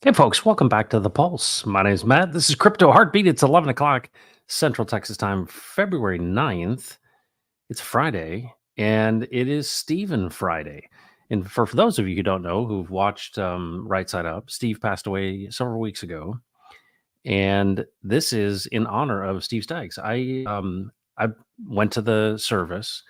Hey, folks, welcome back to The Pulse. My name is Matt. This is Crypto Heartbeat. It's 11 o'clock Central Texas time, February 9th. It's Friday, and it is Steven Friday. And for those of you who don't know, who've watched Right Side Up, Steve passed away several weeks ago. And this is in honor of Steve Staggs. I went to the service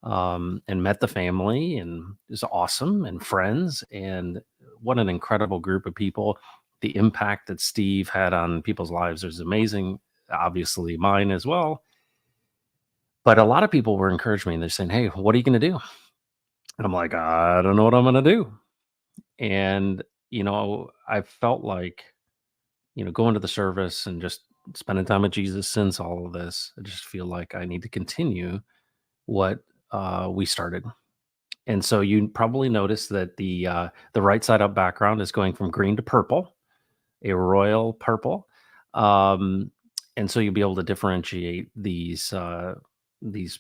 and met the family, and it was awesome, and friends, and what an incredible group of people. The impact that Steve had on people's lives is amazing. Obviously, mine as well. But a lot of people were encouraging me. And they're saying, "Hey, what are you going to do?" And I'm like, "I don't know what I'm going to do." And I felt like going to the service and just spending time with Jesus since all of this. I just feel like I need to continue what we started. And so you probably noticed that the right side up background is going from green to purple, a royal purple. Um, and so you'll be able to differentiate these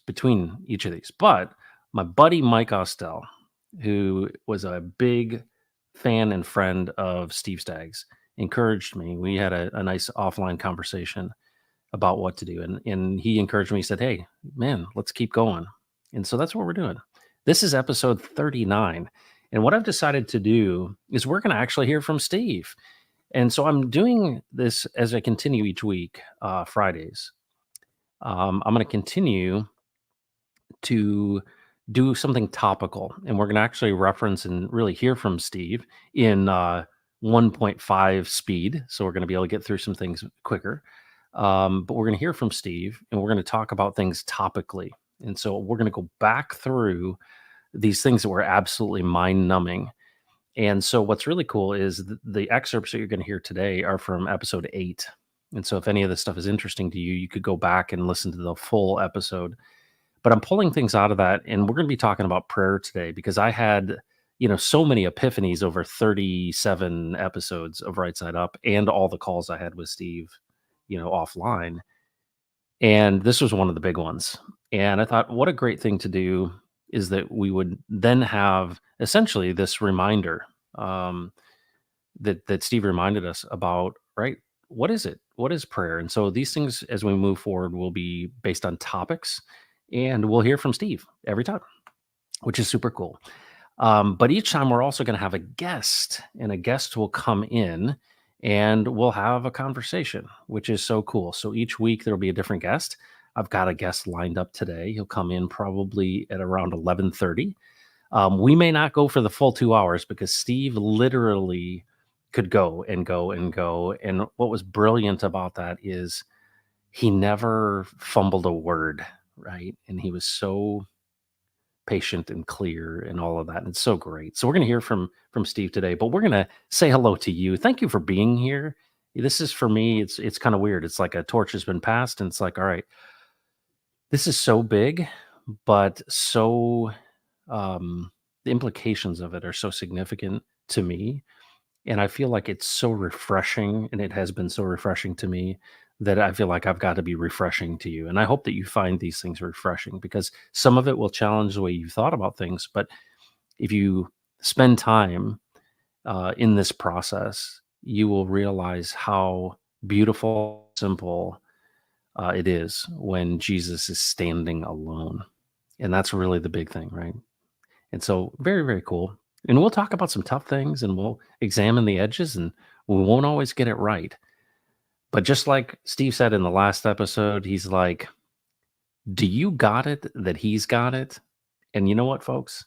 between each of these. But my buddy Mike Ostel, who was a big fan and friend of Steve Staggs, encouraged me. We had a nice offline conversation about what to do. And he encouraged me, he said, "Hey, man, let's keep going." And so that's what we're doing. This is episode 39. And what I've decided to do is we're going to actually hear from Steve. And so I'm doing this as I continue each week, Fridays. I'm going to continue to do something topical. And we're going to actually reference and really hear from Steve in 1.5 speed. So we're going to be able to get through some things quicker. But we're going to hear from Steve and we're going to talk about things topically. And so we're going to go back through these things that were absolutely mind numbing. And so what's really cool is the excerpts that you're going to hear today are from episode 8. And so if any of this stuff is interesting to you, you could go back and listen to the full episode. But I'm pulling things out of that, and we're going to be talking about prayer today because I had, so many epiphanies over 37 episodes of Right Side Up and all the calls I had with Steve, offline. And this was one of the big ones. And I thought, what a great thing to do is that we would then have essentially this reminder that Steve reminded us about, right? What is it? What is prayer? And so these things, as we move forward, will be based on topics, and we'll hear from Steve every time, which is super cool. But each time we're also going to have a guest, and a guest will come in and we'll have a conversation, which is so cool. So each week there'll be a different guest. I've got a guest lined up today. He'll come in probably at around 11:30. We may not go for the full 2 hours because Steve literally could go and go and go. And what was brilliant about that is he never fumbled a word, right? And he was so patient and clear and all of that. And it's so great. So we're going to hear from Steve today, but we're going to say hello to you. Thank you for being here. This is for me, it's kind of weird. It's like a torch has been passed and it's like, all right, this is so big, but so the implications of it are so significant to me. And I feel like it's so refreshing, and it has been so refreshing to me that I feel like I've got to be refreshing to you. And I hope that you find these things refreshing because some of it will challenge the way you thought about things. But if you spend time in this process, you will realize how beautiful, simple it is when Jesus is standing alone. And that's really the big thing, right? And so, very, very cool. And we'll talk about some tough things and we'll examine the edges, and we won't always get it right. But just like Steve said in the last episode, he's like, "Do you got it that he's got it?" And you know what, folks?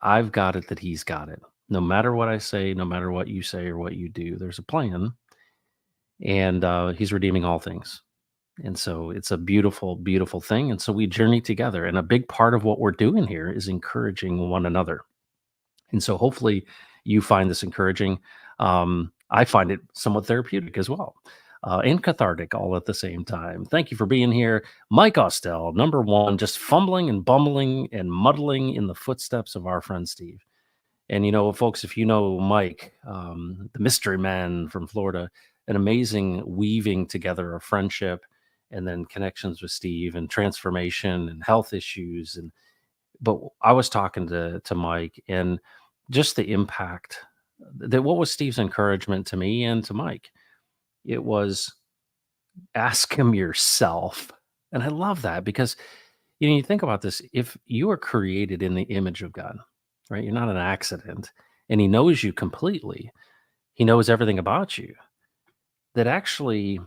I've got it that he's got it. No matter what I say, no matter what you say or what you do, there's a plan. And he's redeeming all things. And so it's a beautiful, beautiful thing. And so we journey together. And a big part of what we're doing here is encouraging one another. And so hopefully you find this encouraging. I find it somewhat therapeutic as well, and cathartic all at the same time. Thank you for being here. Mike Ostel, number one, just fumbling and bumbling and muddling in the footsteps of our friend Steve. And, folks, if you know Mike, the mystery man from Florida, an amazing weaving together of friendship and then connections with Steve and transformation and health issues. But I was talking to Mike, and just the impact That what was Steve's encouragement to me and to Mike? It was ask him yourself. And I love that because you think about this, if you are created in the image of God, right? You're not an accident, and he knows you completely. He knows everything about you. That actually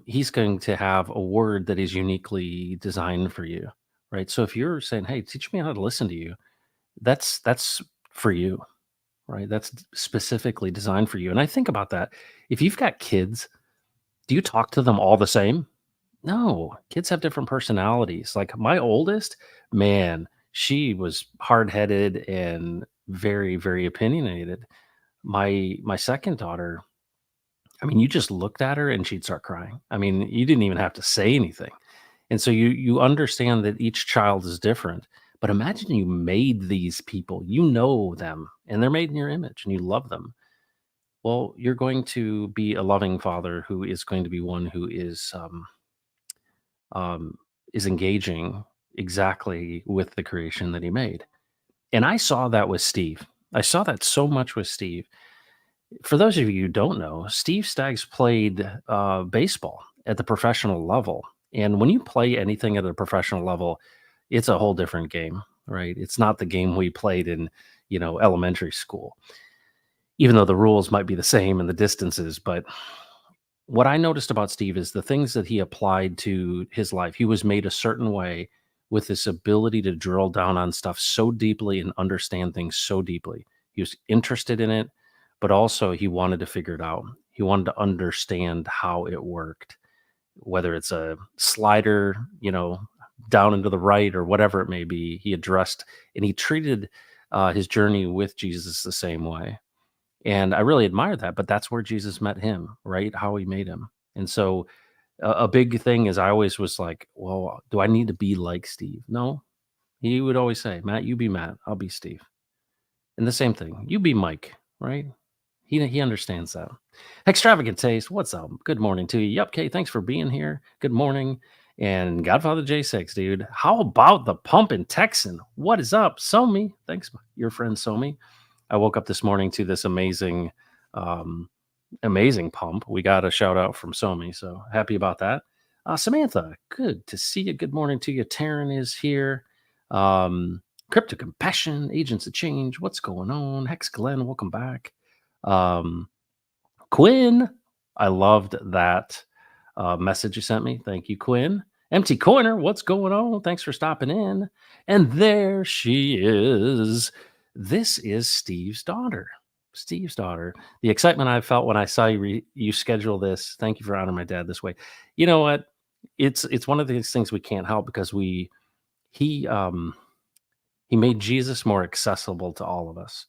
he's going to have a word that is uniquely designed for you, right? So if you're saying, "Hey, teach me how to listen to you," that's for you, right? That's specifically designed for you. And I think about that. If you've got kids, do you talk to them all the same? No, kids have different personalities. Like my oldest, man, she was hard-headed and very, very opinionated. My second daughter, I mean, you just looked at her and she'd start crying. I mean, you didn't even have to say anything. And so you understand that each child is different. But imagine you made these people, you know them, and they're made in your image and you love them. Well, you're going to be a loving father who is going to be one who um, is engaging exactly with the creation that he made. And I saw that with Steve. I saw that so much with Steve. For those of you who don't know, Steve Staggs played baseball at the professional level. And when you play anything at a professional level, it's a whole different game, right? It's not the game we played in, elementary school, even though the rules might be the same and the distances. But what I noticed about Steve is the things that he applied to his life. He was made a certain way with this ability to drill down on stuff so deeply and understand things so deeply. He was interested in it, but also he wanted to figure it out. He wanted to understand how it worked, whether it's a slider, down into the right or whatever it may be. He addressed and he treated his journey with Jesus the same way. And I really admire that, but that's where Jesus met him, right? How he made him. And so a big thing is I always was like, well, do I need to be like Steve? No. He would always say, Matt, you be Matt, I'll be Steve. And the same thing, you be Mike, right? He understands that. Extravagant taste. What's up? Good morning to you. Yup, Kay. Thanks for being here. Good morning. And Godfather J6, dude. How about the pumping Texan? What is up? Somi. Thanks, your friend Somi. I woke up this morning to this um, amazing pump. We got a shout out from Somi, so happy about that. Samantha, good to see you. Good morning to you. Taryn is here. Um, Crypto Compassion, Agents of Change. What's going on? Hex Glenn, welcome back. Um, Quinn, I loved that message you sent me. Thank you, Quinn. Empty Corner, what's going on? Thanks for stopping in. And there she is. This is Steve's daughter. Steve's daughter. The excitement I felt when I saw you schedule this. Thank you for honoring my dad this way. You know what? It's one of these things we can't help because he um he made Jesus more accessible to all of us.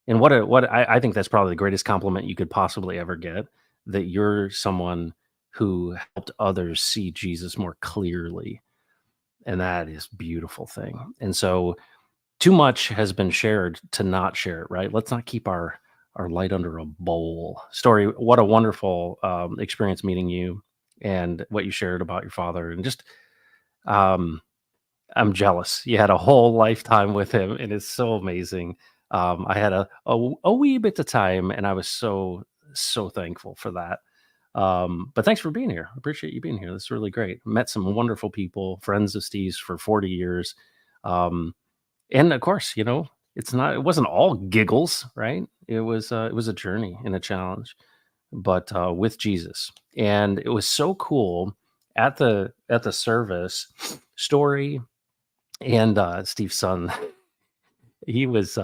And what I think that's probably the greatest compliment you could possibly ever get, that you're someone who helped others see Jesus more clearly. And that is a beautiful thing. And so too much has been shared to not share it, right? Let's not keep our light under a bowl. Story, what a wonderful experience meeting you and what you shared about your father. And just um I'm jealous. You had a whole lifetime with him, and it's so amazing. I had a wee bit of time, and I was so thankful for that. But thanks for being here. I appreciate you being here. This is really great. Met some wonderful people, friends of Steve's for 40 years. Um, and of course, it wasn't all giggles, right? It was a journey and a challenge, but with Jesus. And it was so cool at the service story and, Steve's son, he was,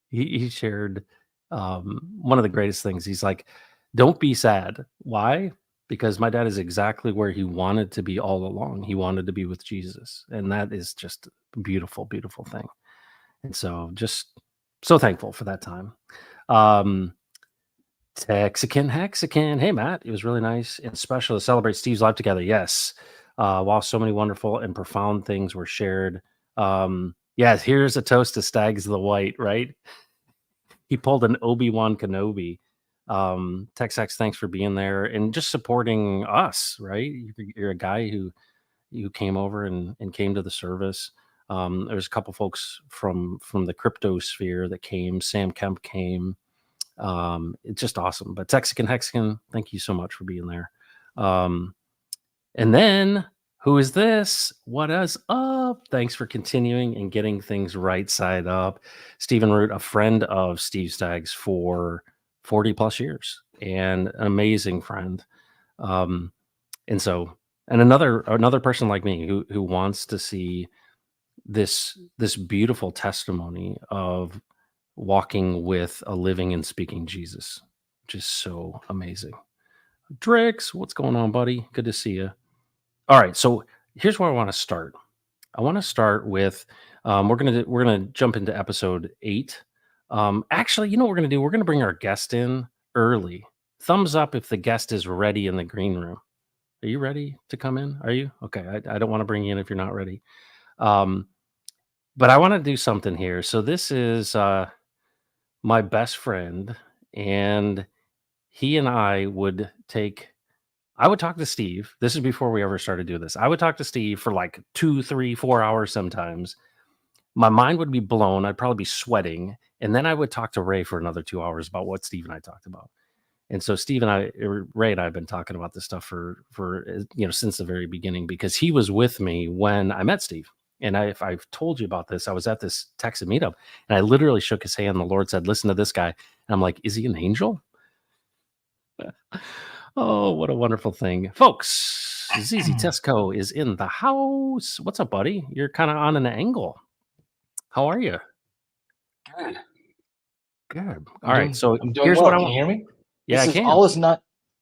he shared, one of the greatest things. He's like, "Don't be sad." Why? Because my dad is exactly where he wanted to be all along. He wanted to be with Jesus, and that is just a beautiful, beautiful thing. And so just so thankful for that time. Um, Texican Hexican. Hey, Matt. It was really nice and special to celebrate Steve's life together. Yes. While so many wonderful and profound things were shared. Yes, here's a toast to Stags the White, right? He pulled an Obi-Wan Kenobi. Tex-Hex, thanks for being there and just supporting us, right? You're a guy who came over and came to the service. There's a couple folks from the crypto sphere that came. Sam Kemp came. It's just awesome. But Texican Hexagon, thank you so much for being there. Um, and then who is this? What is up? Thanks for continuing and getting things right side up. Stephen Root, a friend of Steve Staggs for 40 plus years and an amazing friend. Um, and so, and another person like me who wants to see this beautiful testimony of walking with a living and speaking Jesus, which is so amazing. Drix, what's going on, buddy? Good to see you. All right, so here's where I want to start. I want to start with we're gonna jump into episode 8. Actually, you know what we're gonna do? We're gonna bring our guest in early. Thumbs up if the guest is ready in the green room. Are you ready to come in? Are you okay? I don't want to bring you in if you're not ready. Um, but I want to do something here. So this is my best friend, and he and I would talk to Steve. This is before we ever started doing this. I would talk to Steve for like 2, 3, 4 hours sometimes. My mind would be blown. I'd probably be sweating. And then I would talk to Ray for another 2 hours about what Steve and I talked about. And so Ray and I have been talking about this stuff for since the very beginning, because he was with me when I met Steve. And if I've told you about this, I was at this Texas meetup and I literally shook his hand. The Lord said, "Listen to this guy." And I'm like, "Is he an angel?" Oh, what a wonderful thing. Folks, ZZ Tesco is in the house. What's up, buddy? You're kind of on an angle. How are you? Good. Good. I'm All right. doing So I'm doing here's what well. I Can you want. hear me? Yeah, This I is can.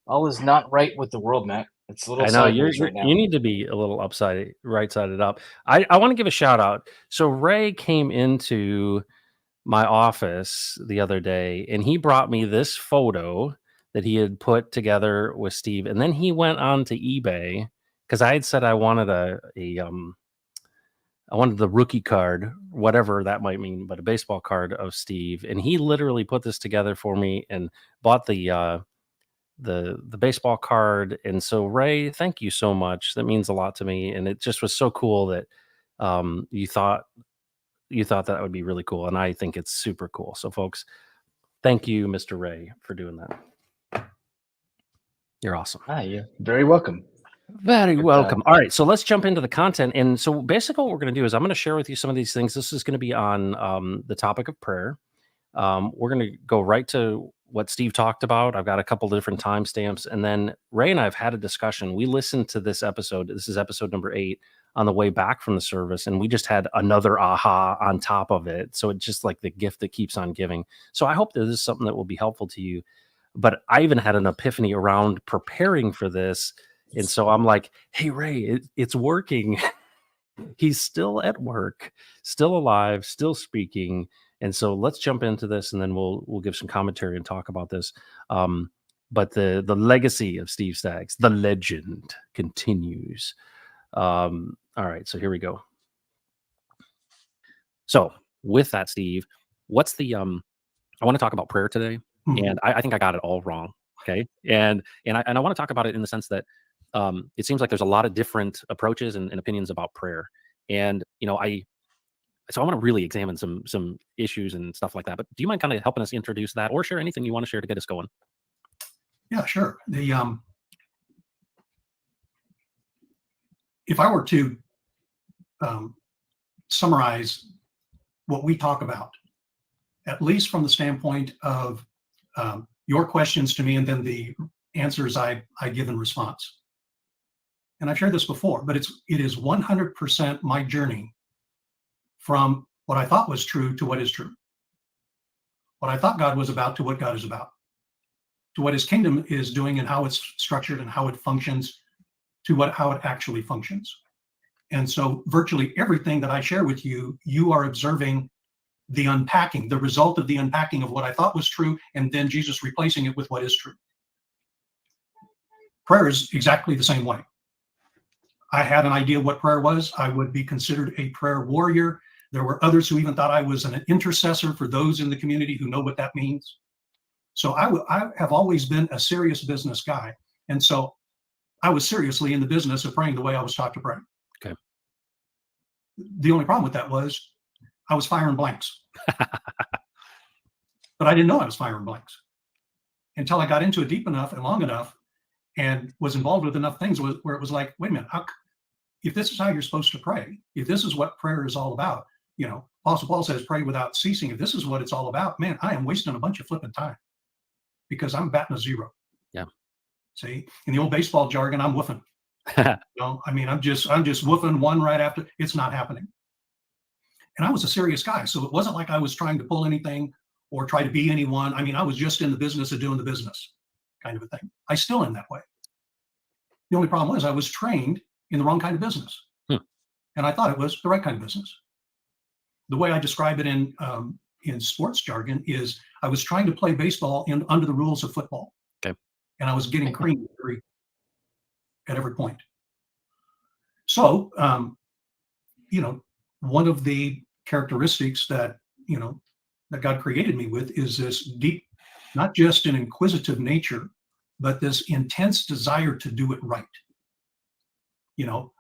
all is not right with the world, Matt. It's a little I know sideways right you now. need to be a little right sided up. I want to give a shout out. So Ray came into my office the other day and he brought me this photo that he had put together with Steve. And then he went on to eBay because I had said I wanted I wanted the rookie card, whatever that might mean, but a baseball card of Steve. And he literally put this together for me and bought the baseball card. And so Ray, thank you so much. That means a lot to me. And it just was so cool that you thought that would be really cool. And I think it's super cool. So folks, thank you, Mr. Ray, for doing that. You're awesome. You're very welcome. Very But welcome. All right, so let's jump into the content. And so basically what we're going to do is I'm going to share with you some of these things. This is going to be on the topic of prayer. We're going to go right to what Steve talked about. I've got a couple different timestamps. And then Ray and I have had a discussion. We listened to this episode. This is episode number 8 on the way back from the service. And we just had another aha on top of it. So it's just like the gift that keeps on giving. So I hope that this is something that will be helpful to you. But I even had an epiphany around preparing for this. And so I'm like, hey, Ray, it's working. He's still at work, still alive, still speaking. And so let's jump into this, and then we'll give some commentary and talk about this. But the legacy of Steve Staggs, the legend, continues. All right, so here we go. So with that, Steve, what's the I want to talk about prayer today, and I think I got it all wrong. Okay, and I want to talk about it in the sense that it seems like there's a lot of different approaches and opinions about prayer, and I want to really examine some issues and stuff like that. But do you mind kind of helping us introduce that, or share anything you want to share to get us going? Yeah, sure. If I were to summarize what we talk about, at least from the standpoint of your questions to me and then the answers I give in response. And I've shared this before, but it is 100% my journey from what I thought was true to what is true. What I thought God was about to what God is about. To what his kingdom is doing and how it's structured and how it functions, to how it actually functions. And so virtually everything that I share with you, you are observing the unpacking, the result of the unpacking of what I thought was true, and then Jesus replacing it with what is true. Prayer is exactly the same way. I had an idea what prayer was. I would be considered a prayer warrior. There were others who even thought I was an intercessor for those in the community who know what that means. So I have always been a serious business guy. And so I was seriously in the business of praying the way I was taught to pray. Okay. The only problem with that was I was firing blanks. But I didn't know I was firing blanks. until I got into it deep enough and long enough and was involved with enough things where it was like, wait a minute, if this is how you're supposed to pray, if this is what prayer is all about, Apostle Paul says, pray without ceasing. If this is what it's all about, man, I am wasting a bunch of flipping time because I'm batting a zero. Yeah. See, in the old baseball jargon, I'm woofing. I'm just woofing one right after. It's not happening. And I was a serious guy. So it wasn't like I was trying to pull anything or try to be anyone. I was just in the business of doing the business kind of a thing. I still am that way. The only problem was I was trained in the wrong kind of business. And I thought it was the right kind of business. The way I describe it in sports jargon is I was trying to play baseball under the rules of football. Okay. And I was getting creamed at every point. So, one of the characteristics that God created me with is this deep, not just an inquisitive nature, but this intense desire to do it right.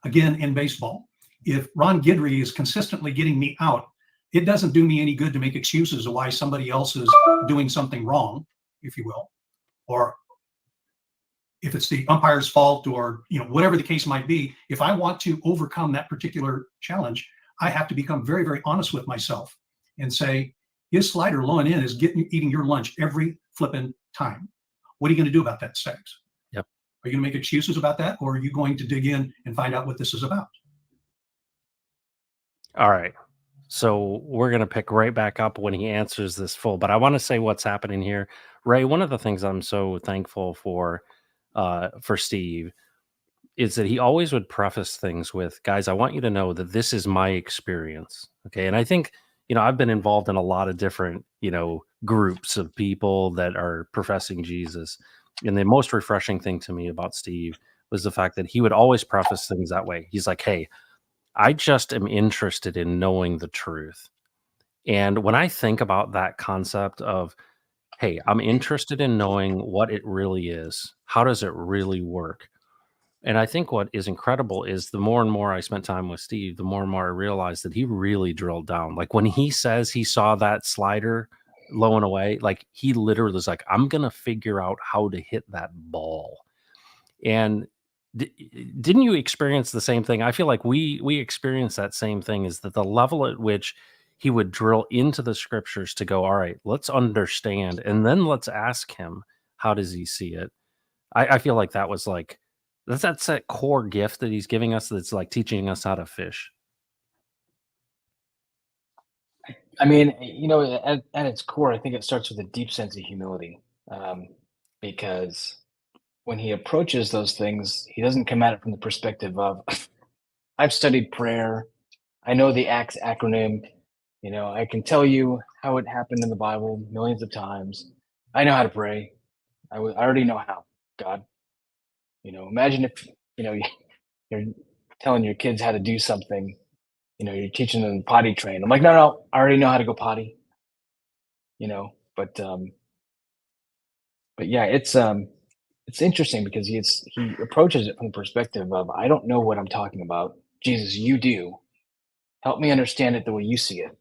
Again, in baseball, if Ron Guidry is consistently getting me out, it doesn't do me any good to make excuses of why somebody else is doing something wrong, if you will, or if it's the umpire's fault or, whatever the case might be. If I want to overcome that particular challenge, I have to become very, very honest with myself and say, his slider low and in is eating your lunch every flipping time. What are you going to do about that, Staggs? Yep. Are you going to make excuses about that? Or are you going to dig in and find out what this is about? All right. So we're going to pick right back up when he answers this full, but I want to say what's happening here. Ray, one of the things I'm so thankful for Steve is that he always would preface things with, guys, I want you to know that this is my experience. Okay. And I think, I've been involved in a lot of different, groups of people that are professing Jesus. And the most refreshing thing to me about Steve was the fact that he would always preface things that way. He's like, hey, I just am interested in knowing the truth. And when I think about that concept of, hey, I'm interested in knowing what it really is, how does it really work? And I think what is incredible is the more and more I spent time with Steve, the more and more I realized that he really drilled down. Like when he says he saw that slider low and away, like he literally was like, I'm going to figure out how to hit that ball. And didn't you experience the same thing? I feel like we experienced that same thing, is that the level at which he would drill into the scriptures to go, all right, let's understand. And then let's ask him, how does he see it? I feel like that was like, that's that core gift that he's giving us. That's like teaching us how to fish. I mean, at its core, I think it starts with a deep sense of humility, because when he approaches those things, he doesn't come at it from the perspective of, I've studied prayer, I know the ACTS acronym, I can tell you how it happened in the Bible millions of times. I know how to pray. I already know how, God. Imagine if, you're telling your kids how to do something, you're teaching them to potty train. I'm like, no, I already know how to go potty, but yeah, it's interesting because he approaches it from the perspective of, I don't know what I'm talking about. Jesus, you do. Help me understand it the way you see it.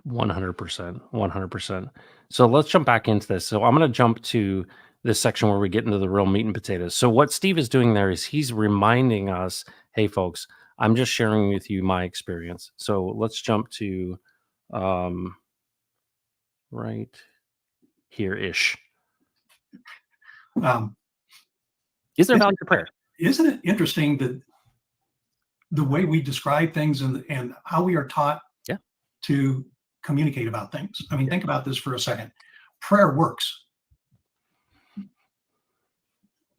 100%. 100%. So let's jump back into this. So I'm going to jump to this section where we get into the real meat and potatoes. So what Steve is doing there is he's reminding us, hey, folks, I'm just sharing with you my experience. So let's jump to right here-ish. Is there value to prayer? Isn't it interesting that the way we describe things and how we are taught to communicate about things? I mean, think about this for a second. Prayer works.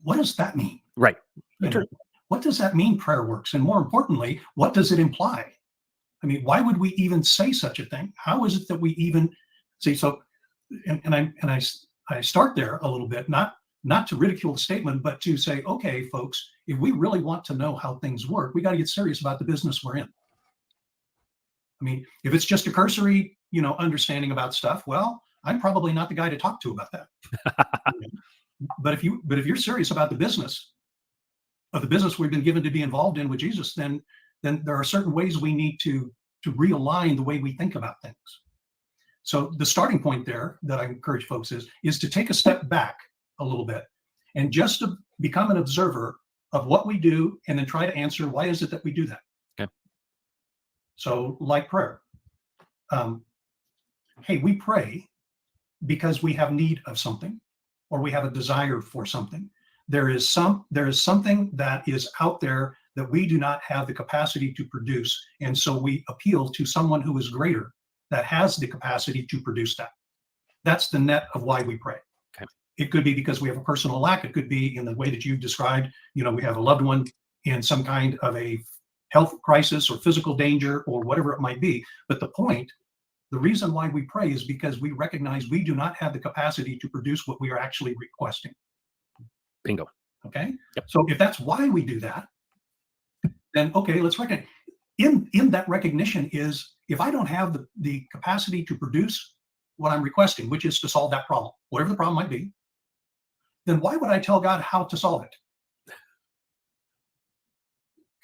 What does that mean? Right. What does that mean, prayer works? And more importantly, what does it imply? I mean, why would we even say such a thing? How is it that we even see? So, and I start there a little bit, not to ridicule the statement, but to say, okay, folks, if we really want to know how things work, we got to get serious about the business we're in. I mean, if it's just a cursory, understanding about stuff, well, I'm probably not the guy to talk to about that. But if you're serious about the business we've been given to be involved in with Jesus, then there are certain ways we need to realign the way we think about things. So the starting point there that I encourage folks is to take a step back a little bit and just to become an observer of what we do and then try to answer, why is it that we do that? Okay. So like prayer. Hey, we pray because we have need of something or we have a desire for something. There is something that is out there that we do not have the capacity to produce. And so we appeal to someone who is greater that has the capacity to produce that. That's the net of why we pray. Okay. It could be because we have a personal lack. It could be in the way that you've described, we have a loved one in some kind of a health crisis or physical danger or whatever it might be. But the reason why we pray is because we recognize we do not have the capacity to produce what we are actually requesting. Bingo. Okay. Yep. So if that's why we do that, then okay, let's recognize in that recognition is if I don't have the capacity to produce what I'm requesting, which is to solve that problem, whatever the problem might be, then why would I tell God how to solve it?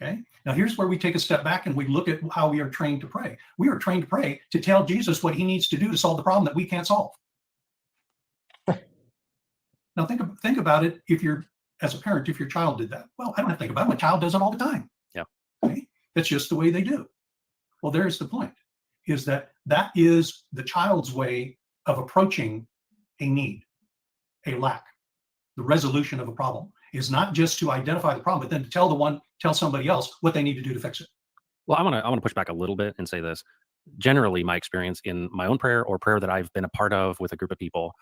Okay. Now here's where we take a step back and we look at how we are trained to pray. We are trained to pray to tell Jesus what he needs to do to solve the problem that we can't solve. Now think about it. If you're, as a parent, if your child did that, well, I don't have to think about it. My child does it all the time. Yeah. Okay? That's just the way they do. Well, there's the point, is that is the child's way of approaching a need, a lack. The resolution of a problem is not just to identify the problem, but then to tell somebody else what they need to do to fix it. Well, I want to push back a little bit and say this. Generally, my experience in my own prayer or prayer that I've been a part of with a group of people,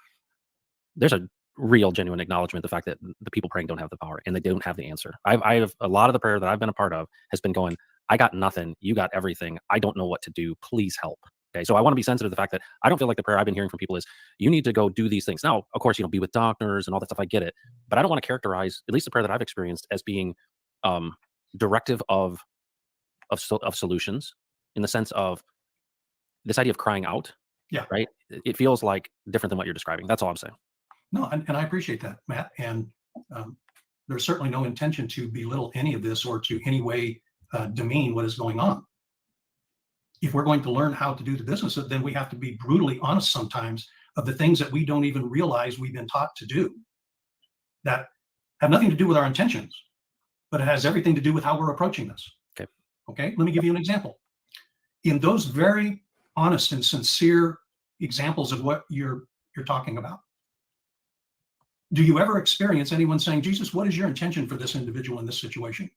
there's a real genuine acknowledgement of the fact that the people praying don't have the power and they don't have the answer. I have a lot of the prayer that I've been a part of has been going, I got nothing, you got everything, I don't know what to do, please help. Okay, so I want to be sensitive to the fact that I don't feel like the prayer I've been hearing from people is you need to go do these things. Now, of course, be with doctors and all that stuff, I get it, but I don't want to characterize at least the prayer that I've experienced as being directive of solutions, in the sense of this idea of crying out. Yeah. Right. It feels like different than what you're describing. That's all I'm saying. No, and I appreciate that, Matt. And there's certainly no intention to belittle any of this or to any way demean what is going on. If we're going to learn how to do the business, then we have to be brutally honest sometimes of the things that we don't even realize we've been taught to do that have nothing to do with our intentions, but it has everything to do with how we're approaching this. Okay. Okay. Let me give you an example. In those very honest and sincere examples of what you're talking about, do you ever experience anyone saying, Jesus, what is your intention for this individual in this situation?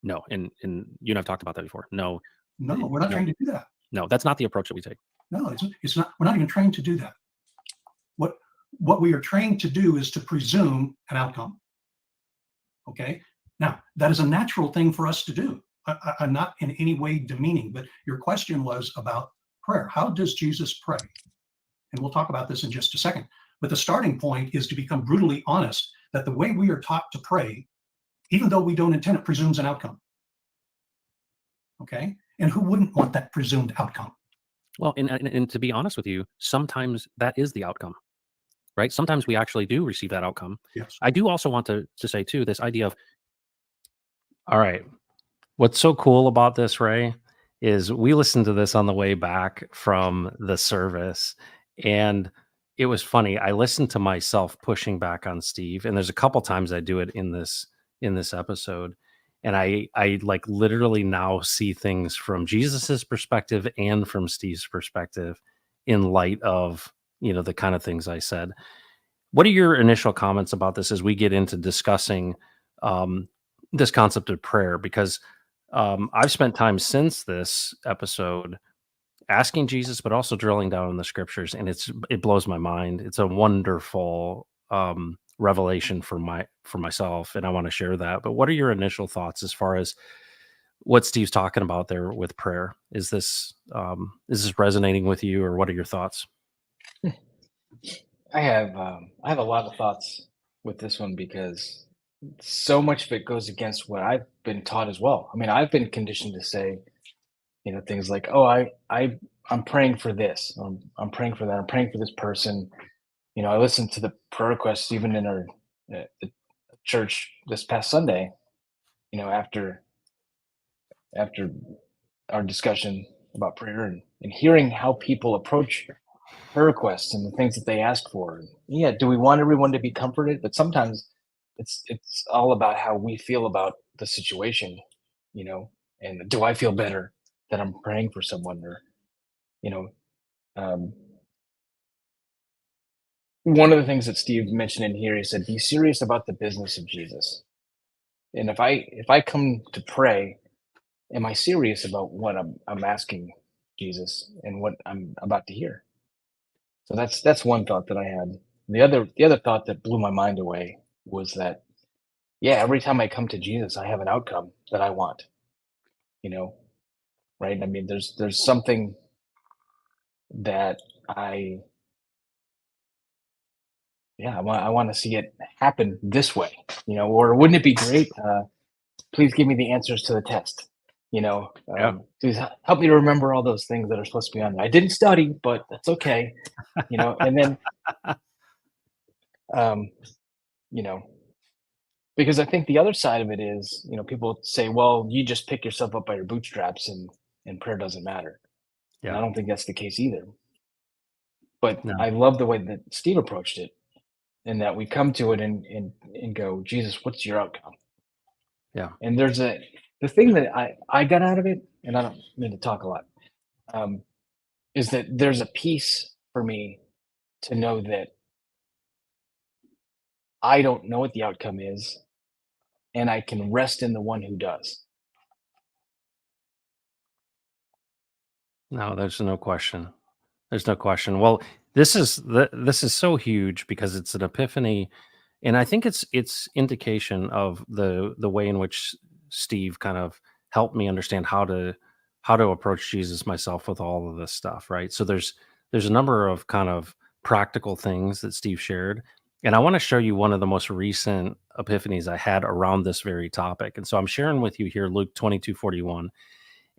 No. And you and I've talked about that before. No, we're not trained to do that. No, that's not the approach that we take. No, it's not. We're not even trained to do that. What we are trained to do is to presume an outcome. Okay. Now, that is a natural thing for us to do. I'm not in any way demeaning, but your question was about prayer. How does Jesus pray? And we'll talk about this in just a second. But the starting point is to become brutally honest that the way we are taught to pray, even though we don't intend it, presumes an outcome. Okay? And who wouldn't want that presumed outcome? Well, and to be honest with you, sometimes that is the outcome, right? Sometimes we actually do receive that outcome. Yes. I do also want to say, too, this idea of, all right, what's so cool about this, Ray, is we listened to this on the way back from the service, and it was funny. I listened to myself pushing back on Steve, and there's a couple times I do it in this episode, and I like literally now see things from Jesus's perspective and from Steve's perspective in light of the kind of things I said. What are your initial comments about this as we get into discussing this concept of prayer? Because I've spent time since this episode asking Jesus, but also drilling down in the scriptures, and it blows my mind. It's a wonderful revelation for myself, and I want to share that. But what are your initial thoughts as far as what Steve's talking about there with prayer? Is this resonating with you, or what are your thoughts? I have a lot of thoughts with this one because so much of it goes against what I've been taught as well. I mean, I've been conditioned to say, things like, "Oh, I'm praying for this. I'm praying for that. I'm praying for this person." I listened to the prayer requests even in our the church this past Sunday. After our discussion about prayer and hearing how people approach prayer requests and the things that they ask for. And yeah, do we want everyone to be comforted? But sometimes it's all about how we feel about the situation, you know. And do I feel better that I'm praying for someone, or you know, um, one of the things that Steve mentioned in here, he said, "Be serious about the business of Jesus." And if I come to pray, am I serious about what I'm asking Jesus and what I'm about to hear? So that's one thought that I had. The other thought that blew my mind away was that, yeah, every time I come to Jesus, I have an outcome that I want, you know, right? I mean, there's something that I yeah, I want to see it happen this way, or wouldn't it be great? Please give me the answers to the test. Yeah. Please help me to remember all those things that are supposed to be on there. I didn't study, but that's okay. And then um, you know, because I think the other side of it is, people say, well, you just pick yourself up by your bootstraps and prayer doesn't matter. And I Yeah. don't think that's the case either. But No. I love the way that Steve approached it, and that we come to it and go, Jesus, what's your outcome? Yeah. And the thing that I got out of it, and I don't mean to talk a lot, um, is that there's a peace for me to know that I don't know what the outcome is, and I can rest in the one who does. No, there's no question. There's no question. Well, this is so huge because it's an epiphany, and I think it's indication of the way in which Steve kind of helped me understand how to approach Jesus myself with all of this stuff, right? So there's a number of kind of practical things that Steve shared, and I want to show you one of the most recent epiphanies I had around this very topic. And so I'm sharing with you here Luke 22:41.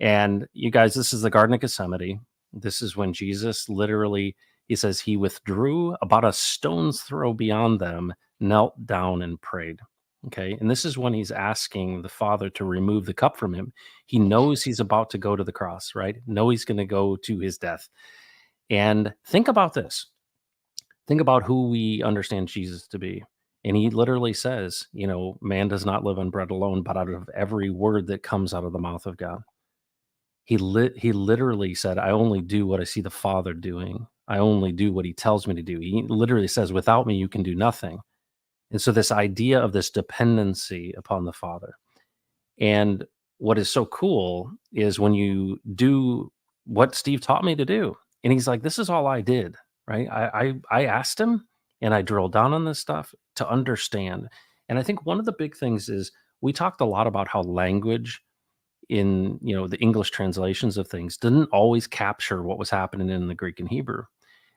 And you guys, this is the Garden of Gethsemane. This is when Jesus literally, he says, he withdrew about a stone's throw beyond them, knelt down and prayed. Okay. And this is when he's asking the Father to remove the cup from him. He knows he's about to go to the cross, right? Know he's going to go to his death. And think about this. Think about who we understand Jesus to be. And he literally says, man does not live on bread alone, but out of every word that comes out of the mouth of God. He literally said, "I only do what I see the Father doing. I only do what he tells me to do." He literally says, "Without me, you can do nothing." And so this idea of this dependency upon the Father. And what is so cool is when you do what Steve taught me to do. And he's like, "This is all I did." Right? I asked him and I drilled down on this stuff to understand. And I think one of the big things is we talked a lot about how language in the English translations of things didn't always capture what was happening in the Greek and Hebrew.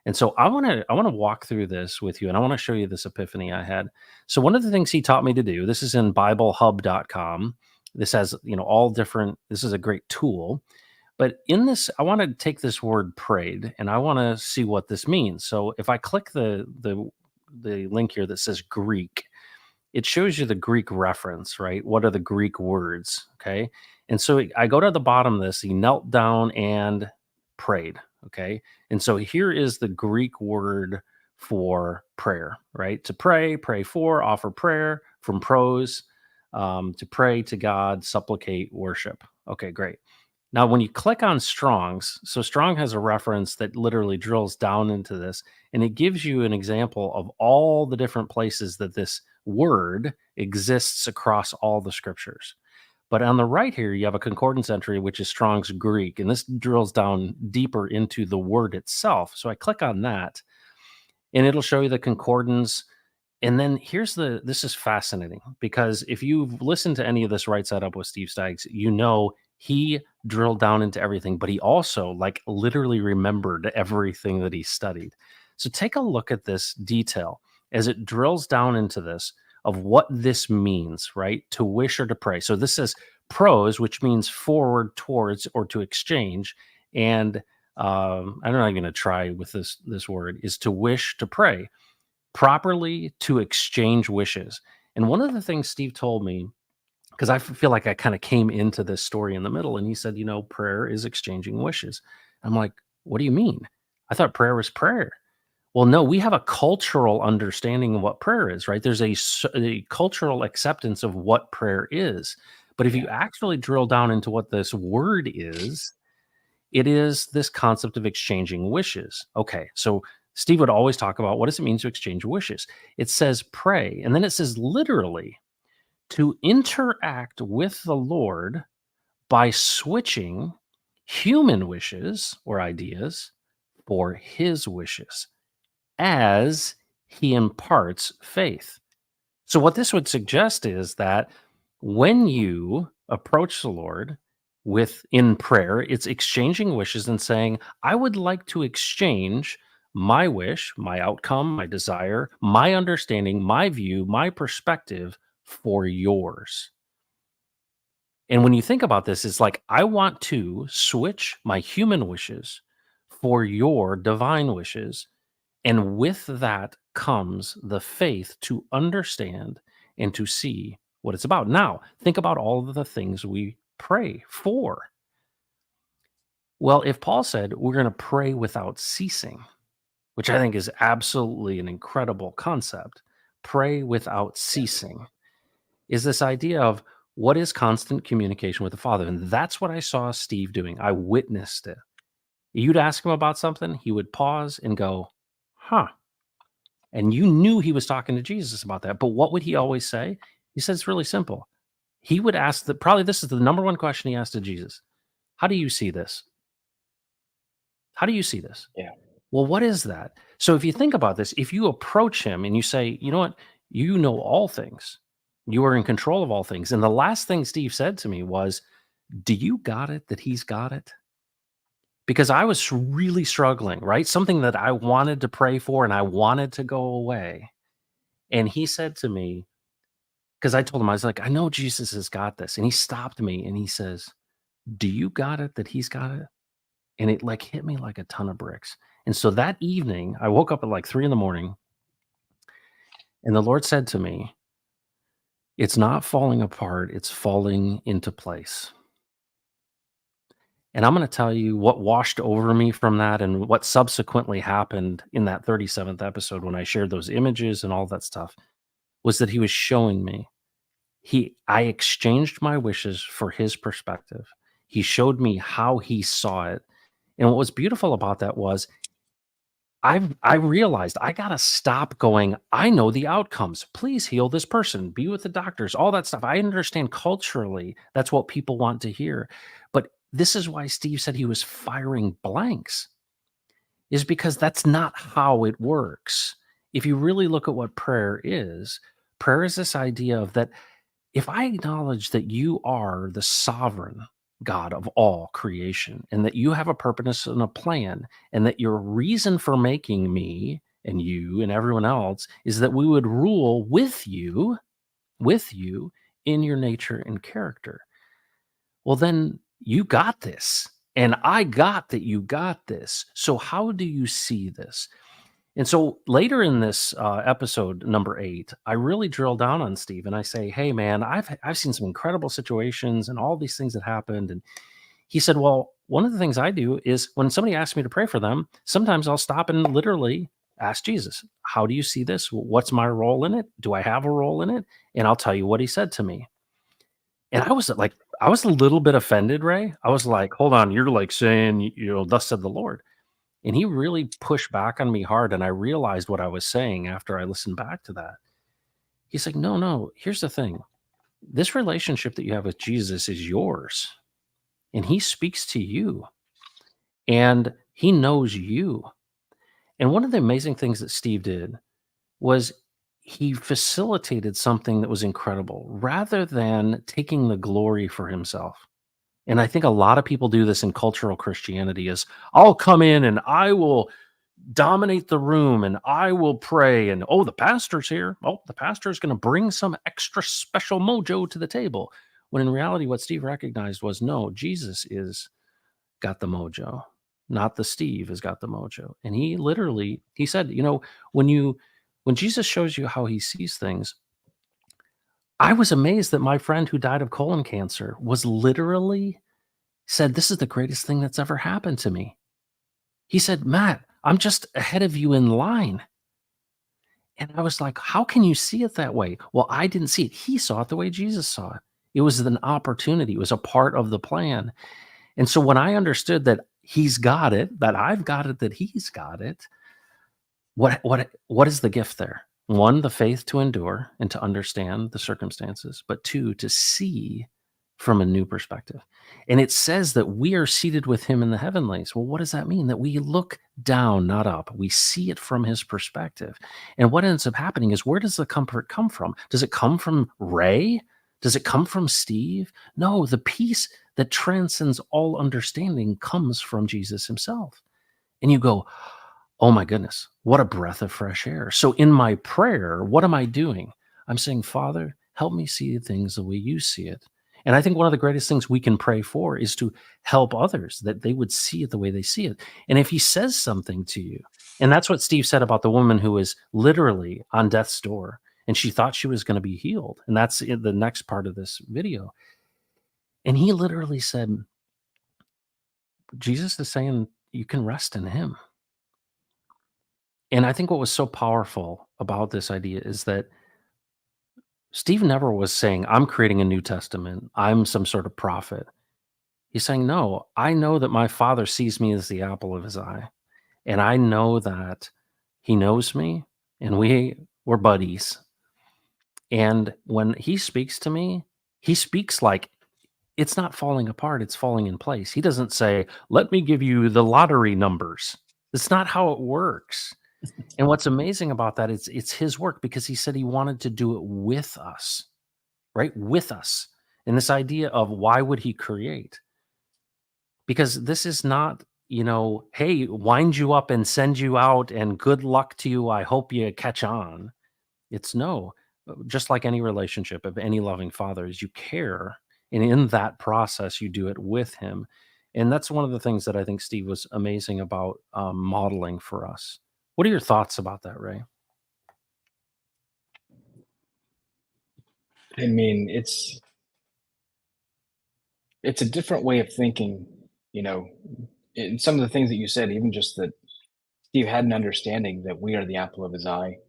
And so I want to walk through this with you, and I want to show you this epiphany I had. So one of the things he taught me to do, this is in biblehub.com. This has, all different, this is a great tool. But in this, I want to take this word prayed and I want to see what this means. So if I click the link here that says Greek, it shows you the Greek reference, right? What are the Greek words? Okay. And so I go to the bottom of this. He knelt down and prayed. Okay. And so here is the Greek word for prayer, right? To pray, pray for, offer prayer, from prose, to pray to God, supplicate, worship. Okay, great. Now, when you click on Strong's, so Strong has a reference that literally drills down into this, and it gives you an example of all the different places that this word exists across all the scriptures. But on the right here, you have a concordance entry, which is Strong's Greek, and this drills down deeper into the word itself. So I click on that, and it'll show you the concordance. And then this is fascinating because if you've listened to any of this Right Side Up with Steve Staggs, he drilled down into everything, but he also like literally remembered everything that he studied. So take a look at this detail as it drills down into this of what this means, right? To wish or to pray. So this is prose, which means forward, towards, or to exchange. And I'm not going to try with this word, is to wish, to pray properly, to exchange wishes. And one of the things Steve told me, because I feel like I kind of came into this story in the middle. And he said, prayer is exchanging wishes. I'm like, what do you mean? I thought prayer was prayer. Well, no, we have a cultural understanding of what prayer is, right? There's a cultural acceptance of what prayer is. But if you Yeah. actually drill down into what this word is, it is this concept of exchanging wishes. Okay, so Steve would always talk about what does it mean to exchange wishes? It says pray, and then it says literally to interact with the Lord by switching human wishes or ideas for his wishes as he imparts faith. So, what this would suggest is that when you approach the Lord in prayer, it's exchanging wishes and saying, I would like to exchange my wish, my outcome, my desire, my understanding, my view, my perspective for yours. And when you think about this, it's like, I want to switch my human wishes for your divine wishes. And with that comes the faith to understand and to see what it's about. Now, think about all of the things we pray for. Well, if Paul said we're going to pray without ceasing, which I think is absolutely an incredible concept, pray without ceasing is this idea of what is constant communication with the Father. And that's what I saw Steve doing. I witnessed it. You'd ask him about something, he would pause and go, huh. And you knew he was talking to Jesus about that. But what would he always say? He said it's really simple. He would ask probably this is the number one question he asked to Jesus. How do you see this? How do you see this? Yeah. Well, what is that? So if you think about this, if you approach him and you say, you know what, you know all things, you are in control of all things. And the last thing Steve said to me was, do you got it that he's got it? Because I was really struggling, right? Something that I wanted to pray for and I wanted to go away. And he said to me, because I told him, I was like, I know Jesus has got this. And he stopped me and he says, do you got it that he's got it? And it like hit me like a ton of bricks. And so that evening, I woke up at like 3 a.m. and the Lord said to me, it's not falling apart, it's falling into place. And I'm going to tell you what washed over me from that and what subsequently happened in that 37th episode when I shared those images and all that stuff was that he was showing me I exchanged my wishes for his perspective. He showed me how he saw it. And what was beautiful about that was I realized I gotta stop going, I know the outcomes. Please heal this person, be with the doctors, all that stuff. I understand culturally that's what people want to hear. But this is why Steve said he was firing blanks, is because that's not how it works. If you really look at what prayer is this idea of that if I acknowledge that you are the sovereign God of all creation and that you have a purpose and a plan, and that your reason for making me and you and everyone else is that we would rule with you in your nature and character. Well, then you got this. And I got that you got this. So, how do you see this? And so later in this episode number 8, I really drill down on Steve and I say, "Hey, man, I've seen some incredible situations and all these things that happened." And he said, "Well, one of the things I do is when somebody asks me to pray for them, sometimes I'll stop and literally ask Jesus, how do you see this? What's my role in it? Do I have a role in it?" And I'll tell you what he said to me. And I was a little bit offended, Ray. I was like, "Hold on, you're like saying, thus said the Lord." And he really pushed back on me hard, and I realized what I was saying after I listened back to that. He's like, "No, no, here's the thing. This relationship that you have with Jesus is yours, and he speaks to you, and he knows you." And one of the amazing things that Steve did was he facilitated something that was incredible rather than taking the glory for himself. And I think a lot of people do this in cultural Christianity is I'll come in and I will dominate the room and I will pray and oh the pastor's here. Oh, the pastor's going to bring some extra special mojo to the table. When in reality what Steve recognized was no, Jesus is got the mojo, not the Steve has got the mojo. And he said, when Jesus shows you how he sees things, I was amazed that my friend who died of colon cancer was literally said, "This is the greatest thing that's ever happened to me." He said, "Matt, I'm just ahead of you in line." And I was like, "How can you see it that way?" Well, I didn't see it. He saw it the way Jesus saw it. It was an opportunity. It was a part of the plan. And so when I understood that he's got it, that I've got it, that he's got it, what is the gift there? One, the faith to endure and to understand the circumstances, but two, to see from a new perspective. And it says that we are seated with him in the heavenlies. Well, what does that mean? That we look down, not up. We see it from his perspective. And what ends up happening is, where does the comfort come from? Does it come from Ray? Does it come from Steve? No, the peace that transcends all understanding comes from Jesus himself. And you go, oh my goodness, what a breath of fresh air. So in my prayer, what am I doing? I'm saying, Father, help me see things the way you see it. And I think one of the greatest things we can pray for is to help others, that they would see it the way they see it. And if he says something to you, and that's what Steve said about the woman who was literally on death's door and she thought she was going to be healed. And that's in the next part of this video. And he literally said, Jesus is saying you can rest in him. And I think what was so powerful about this idea is that Steve never was saying, I'm creating a New Testament. I'm some sort of prophet. He's saying, no, I know that my father sees me as the apple of his eye. And I know that he knows me and we're buddies. And when he speaks to me, he speaks like it's not falling apart, it's falling in place. He doesn't say, let me give you the lottery numbers. That's not how it works. And what's amazing about that is it's his work, because he said he wanted to do it with us, right? With us. And this idea of, why would he create? Because this is not, hey, wind you up and send you out and good luck to you. I hope you catch on. It's no, just like any relationship of any loving father, is you care. And in that process, you do it with him. And that's one of the things that I think Steve was amazing about modeling for us. What are your thoughts about that, Ray? I mean, it's a different way of thinking, you know, in some of the things that you said, even just that Steve had an understanding that we are the apple of his eye.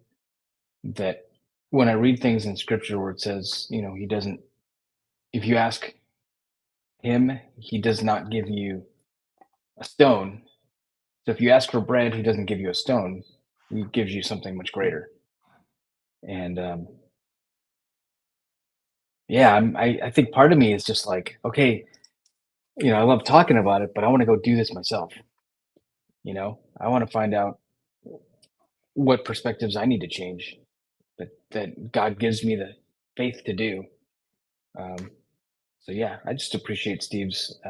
That when I read things in scripture where it says, he doesn't, if you ask him, he does not give you a stone. So if you ask for bread, he doesn't give you a stone. He gives you something much greater. And yeah, I think part of me is just like, okay, I love talking about it, but I want to go do this myself. I want to find out what perspectives I need to change that God gives me the faith to do. Um, so yeah, I just appreciate Steve's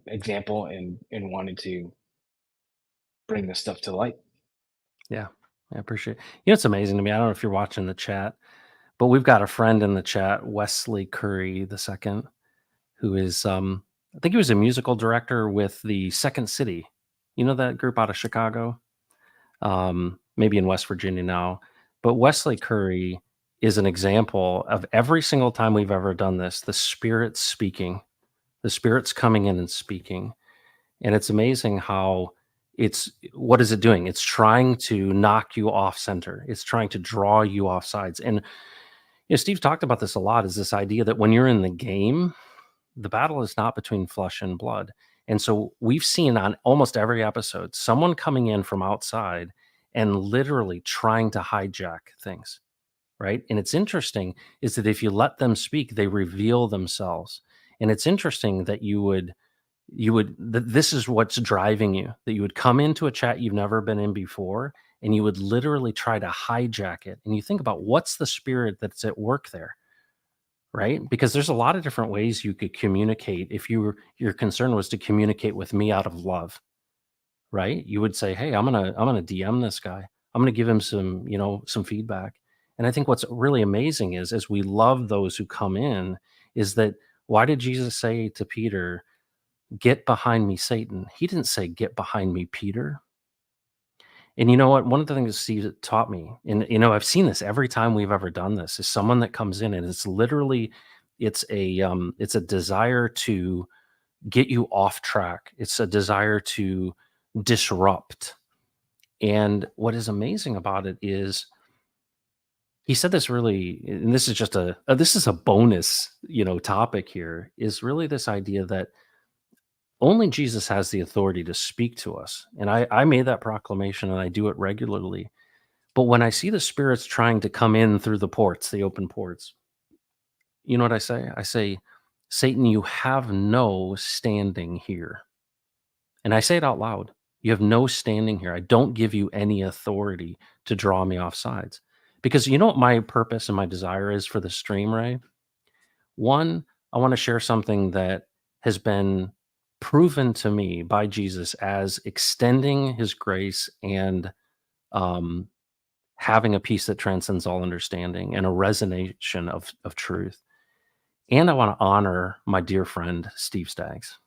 example and wanting to bring this stuff to light. Yeah, I appreciate it. It's amazing to me. I don't know if you're watching the chat, but we've got a friend in the chat, Wesley Curry the second, who is I think he was a musical director with the Second City. You know that group out of Chicago? Maybe in West Virginia now. But Wesley Curry is an example of, every single time we've ever done this, the Spirit's speaking, the Spirit's coming in and speaking. And it's amazing how what is it doing? It's trying to knock you off center. It's trying to draw you off sides. And Steve talked about this a lot, is this idea that when you're in the game, the battle is not between flesh and blood. And so we've seen on almost every episode someone coming in from outside and literally trying to hijack things, right? And it's interesting is that if you let them speak, they reveal themselves. And it's interesting that this is what's driving you, that you would come into a chat you've never been in before, and you would literally try to hijack it. And you think about, what's the spirit that's at work there? Right? Because there's a lot of different ways you could communicate. If your concern was to communicate with me out of love, right? You would say, hey, I'm gonna DM this guy. I'm gonna give him some feedback. And I think what's really amazing is, as we love those who come in, is that, why did Jesus say to Peter, get behind me, Satan? He didn't say, get behind me, Peter. And you know what? One of the things Steve taught me, and I've seen this every time we've ever done this, is someone that comes in and it's literally it's a desire to get you off track. It's a desire to disrupt. And what is amazing about it is he said this really, and this is just this is a bonus, topic here, is really this idea that only Jesus has the authority to speak to us. And I made that proclamation and I do it regularly. But when I see the spirits trying to come in through the ports, the open ports, you know what I say? I say, Satan, you have no standing here. And I say it out loud. You have no standing here. I don't give you any authority to draw me off sides. Because you know what my purpose and my desire is for the stream, Ray? One, I want to share something that has been proven to me by Jesus as extending his grace and um, having a peace that transcends all understanding and a resonation of truth. And I want to honor my dear friend, Steve Staggs.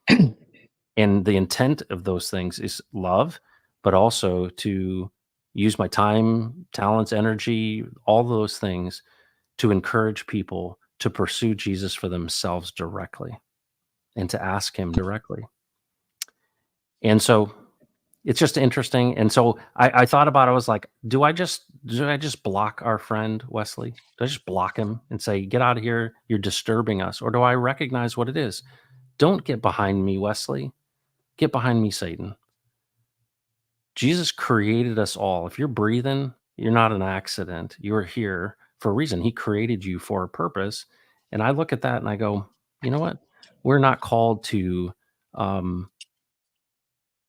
And the intent of those things is love, but also to use my time, talents, energy, all those things to encourage people to pursue Jesus for themselves directly and to ask him directly. And so it's just interesting. And so I thought about it. I was like, do I just block our friend Wesley? Do I just block him and say, get out of here, you're disturbing us? Or do I recognize what it is? Don't get behind me, Wesley. Get behind me, Satan. Jesus created us all. If you're breathing, you're not an accident. You're here for a reason. He created you for a purpose. And I look at that and I go, you know what? We're not called um,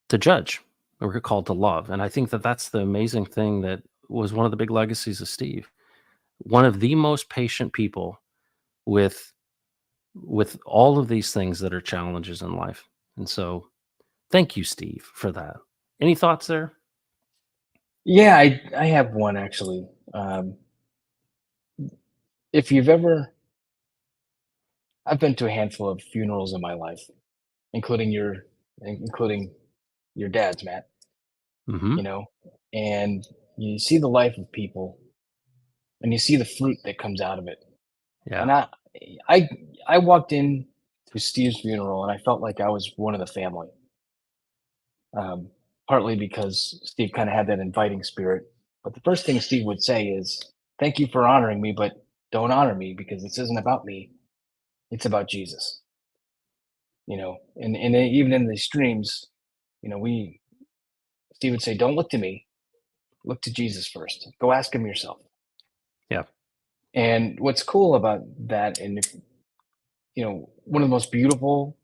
to judge. We're called to love. And I think that that's the amazing thing that was one of the big legacies of Steve. One of the most patient people with all of these things that are challenges in life. And so thank you, Steve, for that. Any thoughts there? Yeah, I have one actually. If you've ever, I've been to a handful of funerals in my life, including including your dad's, Matt. Hmm. You know, and you see the life of people, and you see the fruit that comes out of it. Yeah. And I, I walked in to Steve's funeral, and I felt like I was one of the family. Um, Partly because Steve kind of had that inviting spirit. But the first thing Steve would say is, "Thank you for honoring me, but don't honor me because this isn't about me. It's about Jesus." And even in the streams, we Steve would say, "Don't look to me. Look to Jesus first. Go ask him yourself." Yeah. And what's cool about that, and one of the most beautiful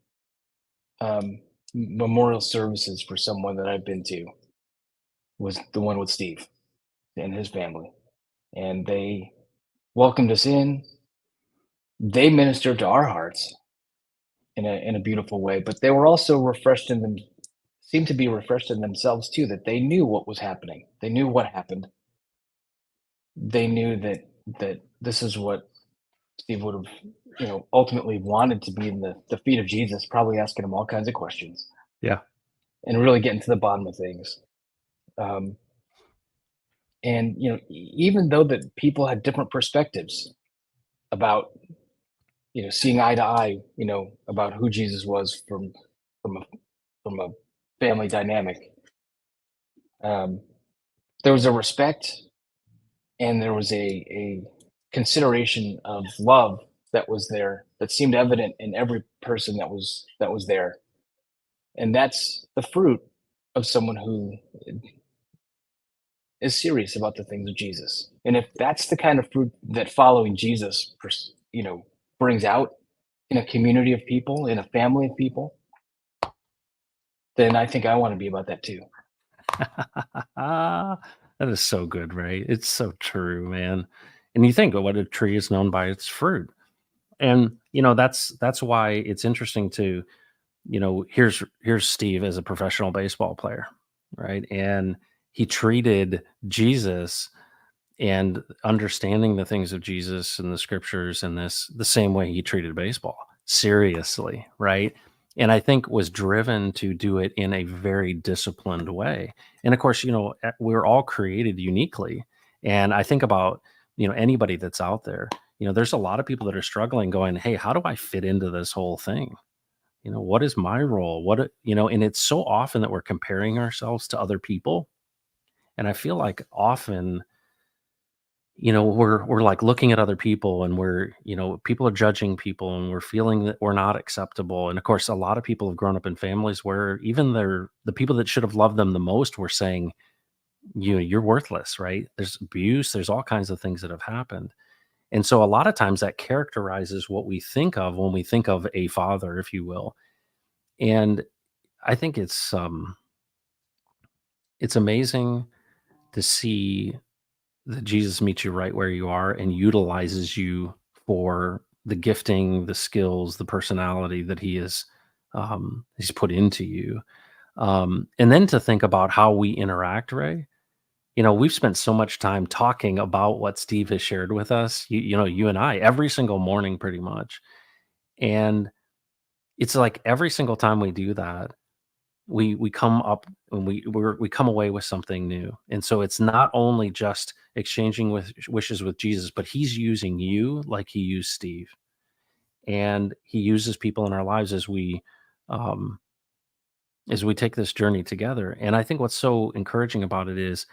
memorial services for someone that I've been to was the one with Steve and his family. And they welcomed us in. They ministered to our hearts in a beautiful way, but they were also refreshed in them, seemed to be refreshed in themselves too, that they knew what was happening. They knew what happened. They knew that this is what Steve would have, ultimately wanted to be in the feet of Jesus, probably asking him all kinds of questions Yeah. and really getting to the bottom of things. Um, and even though that people had different perspectives about seeing eye to eye, about who Jesus was from a from a family dynamic, um, there was a respect and there was a consideration of love that was there that seemed evident in every person that was there, and that's the fruit of someone who is serious about the things of Jesus. And if that's the kind of fruit that following Jesus, brings out in a community of people, in a family of people, then I think I want to be about that too. That is so good, right? It's so true, man. And you think, what a tree is known by its fruit. And that's why it's interesting to, here's Steve as a professional baseball player, right? And he treated Jesus and understanding the things of Jesus and the scriptures and this the same way he treated baseball, seriously, right? and I think was driven to do it in a very disciplined way. And of course, we're all created uniquely. And I think about, anybody that's out there, there's a lot of people that are struggling going, hey, how do I fit into this whole thing? What is my role? And it's so often that we're comparing ourselves to other people. And I feel like often, we're like looking at other people and people are judging people and we're feeling that we're not acceptable. And of course, a lot of people have grown up in families where even the people that should have loved them the most were saying, you're worthless, right? There's abuse, there's all kinds of things that have happened. And so a lot of times that characterizes what we think of when we think of a father, if you will. And I think it's amazing to see that Jesus meets you right where you are and utilizes you for the gifting, the skills, the personality that he's put into you. And then to think about how we interact, Ray. We've spent so much time talking about what Steve has shared with us. You and I every single morning, pretty much. And it's like every single time we do that, we come up and we come away with something new. And so it's not only just exchanging with wishes with Jesus, but he's using you like he used Steve. And he uses people in our lives um as we take this journey together. And I think what's so encouraging about it is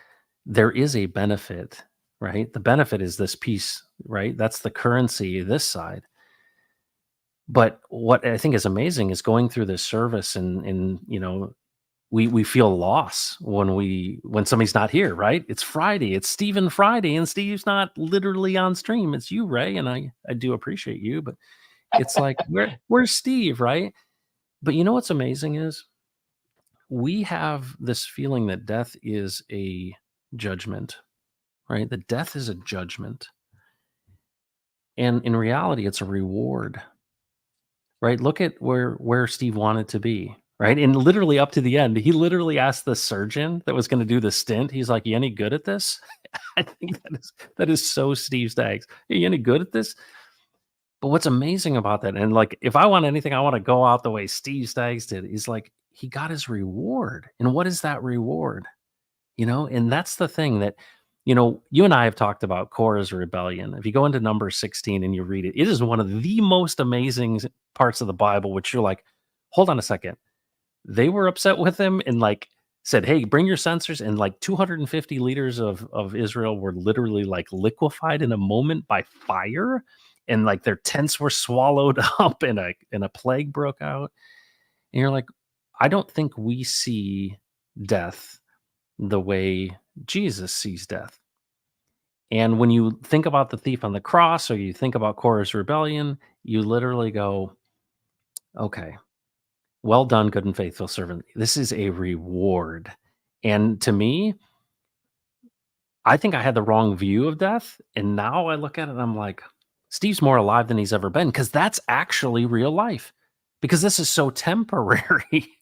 there is a benefit, right? The benefit is this peace, right? That's the currency this side. But what I think is amazing is going through this service and we feel loss when somebody's not here, right? It's Friday, it's Stephen Friday, and Steve's not literally on stream. It's you, Ray, and I do appreciate you, but it's like where's Steve, right? But what's amazing is we have this feeling that death is a judgment, right? That death is a judgment. And in reality, it's a reward, right? Look at where Steve wanted to be, right? And literally up to the end, he literally asked the surgeon that was going to do the stint. He's like, "You any good at this?" I think that is so Steve Staggs. "Are you any good at this?" But what's amazing about that, and like, if I want anything, I want to go out the way Steve Staggs did. Is like he got his reward, and what is that reward? And that's the thing that, you and I have talked about Korah's rebellion. If you go into number 16 and you read it, it is one of the most amazing parts of the Bible, which you're like, hold on a second. They were upset with him and like said, hey, bring your censers. And like 250 leaders of Israel were literally like liquefied in a moment by fire. And like their tents were swallowed up and a plague broke out. And you're like, I don't think we see death the way Jesus sees death. And when you think about the thief on the cross or you think about Korah's rebellion, you literally go, okay, well done, good and faithful servant. This is a reward. And to me, I think I had the wrong view of death. And now I look at it and I'm like, Steve's more alive than he's ever been because that's actually real life because this is so temporary.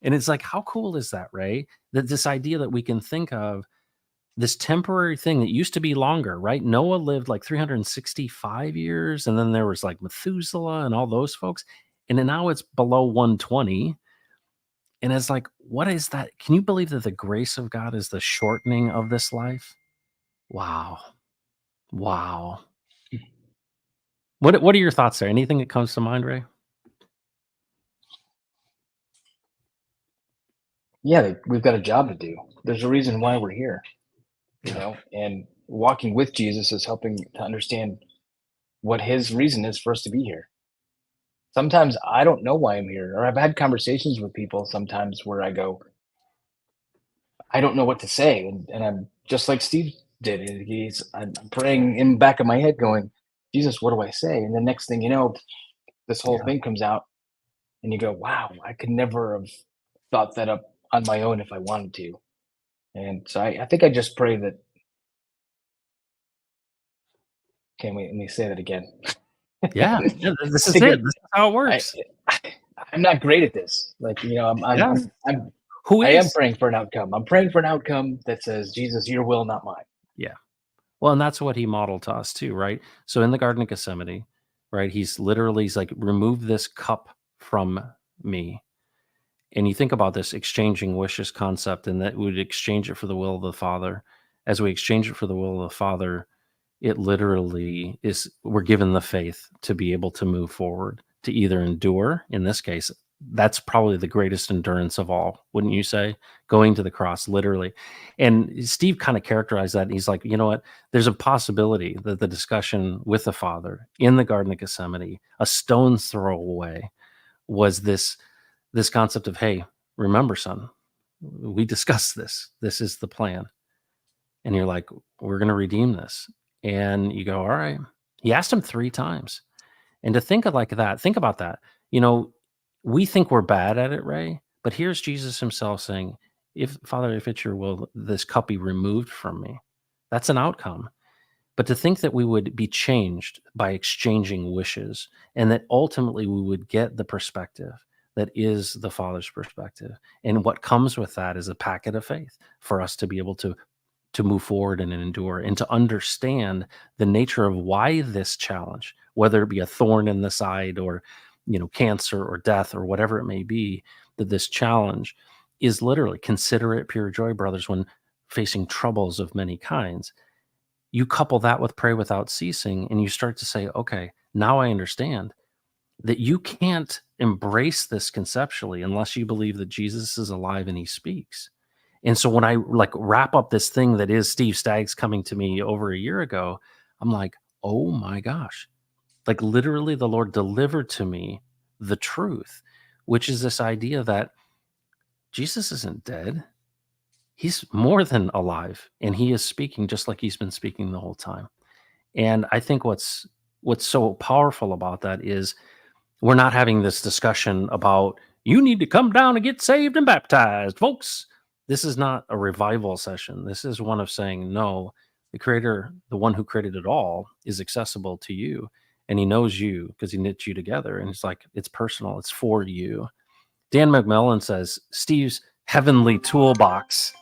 And it's like, how cool is that, Ray? That this idea that we can think of this temporary thing that used to be longer, right? Noah lived like 365 years, and then there was like Methuselah and all those folks. And then now it's below 120. And it's like, what is that? Can you believe that the grace of God is the shortening of this life? Wow. Wow. What are your thoughts there? Anything that comes to mind, Ray? Yeah, we've got a job to do. There's a reason why we're here, and walking with Jesus is helping to understand what his reason is for us to be here. Sometimes I don't know why I'm here, or I've had conversations with people sometimes where I go, I don't know what to say, and I'm just like Steve did. I'm praying in the back of my head, going, Jesus, what do I say? And the next thing you know, this whole Yeah. thing comes out, and you go, wow, I could never have thought that up on my own if I wanted to. And so I think I just pray that. Okay, wait, let me say that again. Yeah. Yeah, this I is think it. This is how it I, works. I'm not great at this. Like, Yeah. I'm Who I am is? praying for an outcome. I'm praying for an outcome that says, Jesus, your will, not mine. Yeah. Well, and that's what he modeled to us too, right? So in the Garden of Gethsemane, right, he's like, remove this cup from me. And you think about this exchanging wishes concept, and that we would exchange it for the will of the Father. As we exchange it for the will of the Father, it literally is, we're given the faith to be able to move forward, to either endure. In this case, that's probably the greatest endurance of all, wouldn't you say? Going to the cross, literally. And Steve kind of characterized that. He's like, you know what? There's a possibility that the discussion with the Father in the Garden of Gethsemane, a stone's throw away, was this concept of, hey, remember, son, we discussed this. This is the plan. And you're like, we're going to redeem this. And you go, all right. He asked him 3 times. And to think of like that, think about that. You know, we think we're bad at it, Ray, but here's Jesus himself saying, if Father, if it's your will, this cup be removed from me. That's an outcome. But to think that we would be changed by exchanging wishes, and that ultimately we would get the perspective that is the Father's perspective. And what comes with that is a packet of faith for us to be able to move forward and endure, and to understand the nature of why this challenge, whether it be a thorn in the side, or cancer or death or whatever it may be, that this challenge is literally, consider it pure joy, brothers, when facing troubles of many kinds. You couple that with pray without ceasing, and you start to say, okay, now I understand that you can't embrace this conceptually unless you believe that Jesus is alive and he speaks. And so when I wrap up this thing that is Steve Staggs coming to me over a year ago, I'm like, oh my gosh, literally the Lord delivered to me the truth, which is this idea that Jesus isn't dead. He's more than alive, and he is speaking just like he's been speaking the whole time. And I think what's so powerful about that is we're not having this discussion about, you need to come down and get saved and baptized, folks. This is not a revival session. This is one of saying, no, the creator, the one who created it all, is accessible to you. And he knows you because he knit you together. And it's like, it's personal. It's for you. Dan McMillan says, Steve's heavenly toolbox.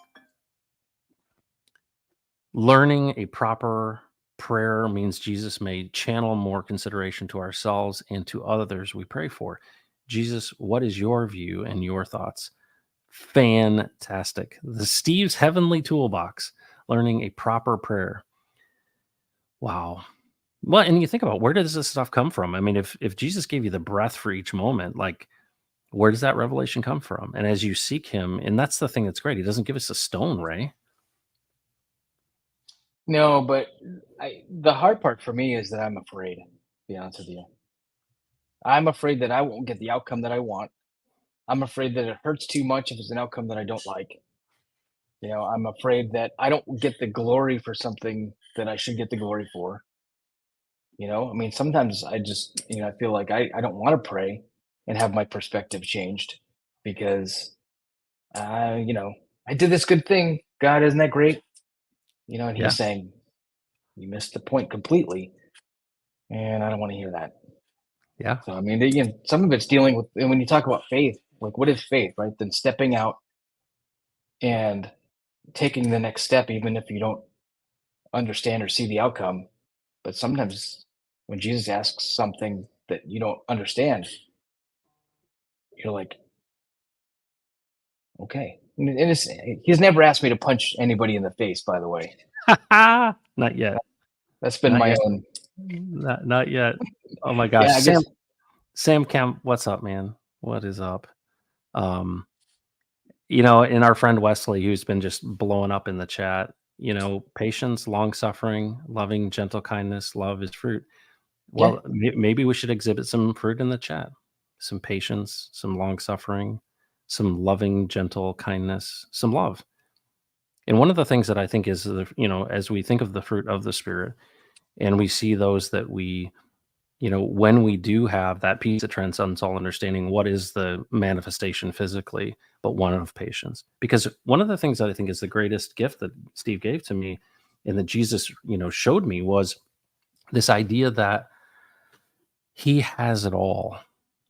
Learning a proper prayer means Jesus may channel more consideration to ourselves and to others we pray for. Jesus, what is your view and your thoughts? Fantastic. The Steve's heavenly toolbox, learning a proper prayer. Wow. Well, and you think about, where does this stuff come from? I mean, if Jesus gave you the breath for each moment, where does that revelation come from? And as you seek him, and that's the thing that's great, he doesn't give us a stone, Ray. No, but the hard part for me is that I'm afraid, to be honest with you. I'm afraid that I won't get the outcome that I want. I'm afraid that it hurts too much if it's an outcome that I don't like. I'm afraid that I don't get the glory for something that I should get the glory for. I mean, sometimes I just, I feel like I don't want to pray and have my perspective changed because, I did this good thing. God, isn't that great? And Yeah. he's saying, you missed the point completely. And I don't want to hear that. Yeah. So, I mean, again, some of it's dealing with, and when you talk about faith, what is faith, right? Then stepping out and taking the next step, even if you don't understand or see the outcome. But sometimes when Jesus asks something that you don't understand, you're like, okay. And he's never asked me to punch anybody in the face, by the way. Not yet. That's been Not my yet. own. Not yet. Oh my gosh. Yeah, Sam Kemp, what's up, man? What is up? And our friend Wesley, who's been just blowing up in the chat, patience, long suffering, loving, gentle kindness, love is fruit. Well, maybe we should exhibit some fruit in the chat, some patience, some long suffering, some loving, gentle kindness, some love. And one of the things that I think is, as we think of the fruit of the Spirit, and we see those that we, when we do have that peace that transcends all understanding, what is the manifestation physically, but one of patience? Because one of the things that I think is the greatest gift that Steve gave to me and that Jesus, showed me, was this idea that he has it all,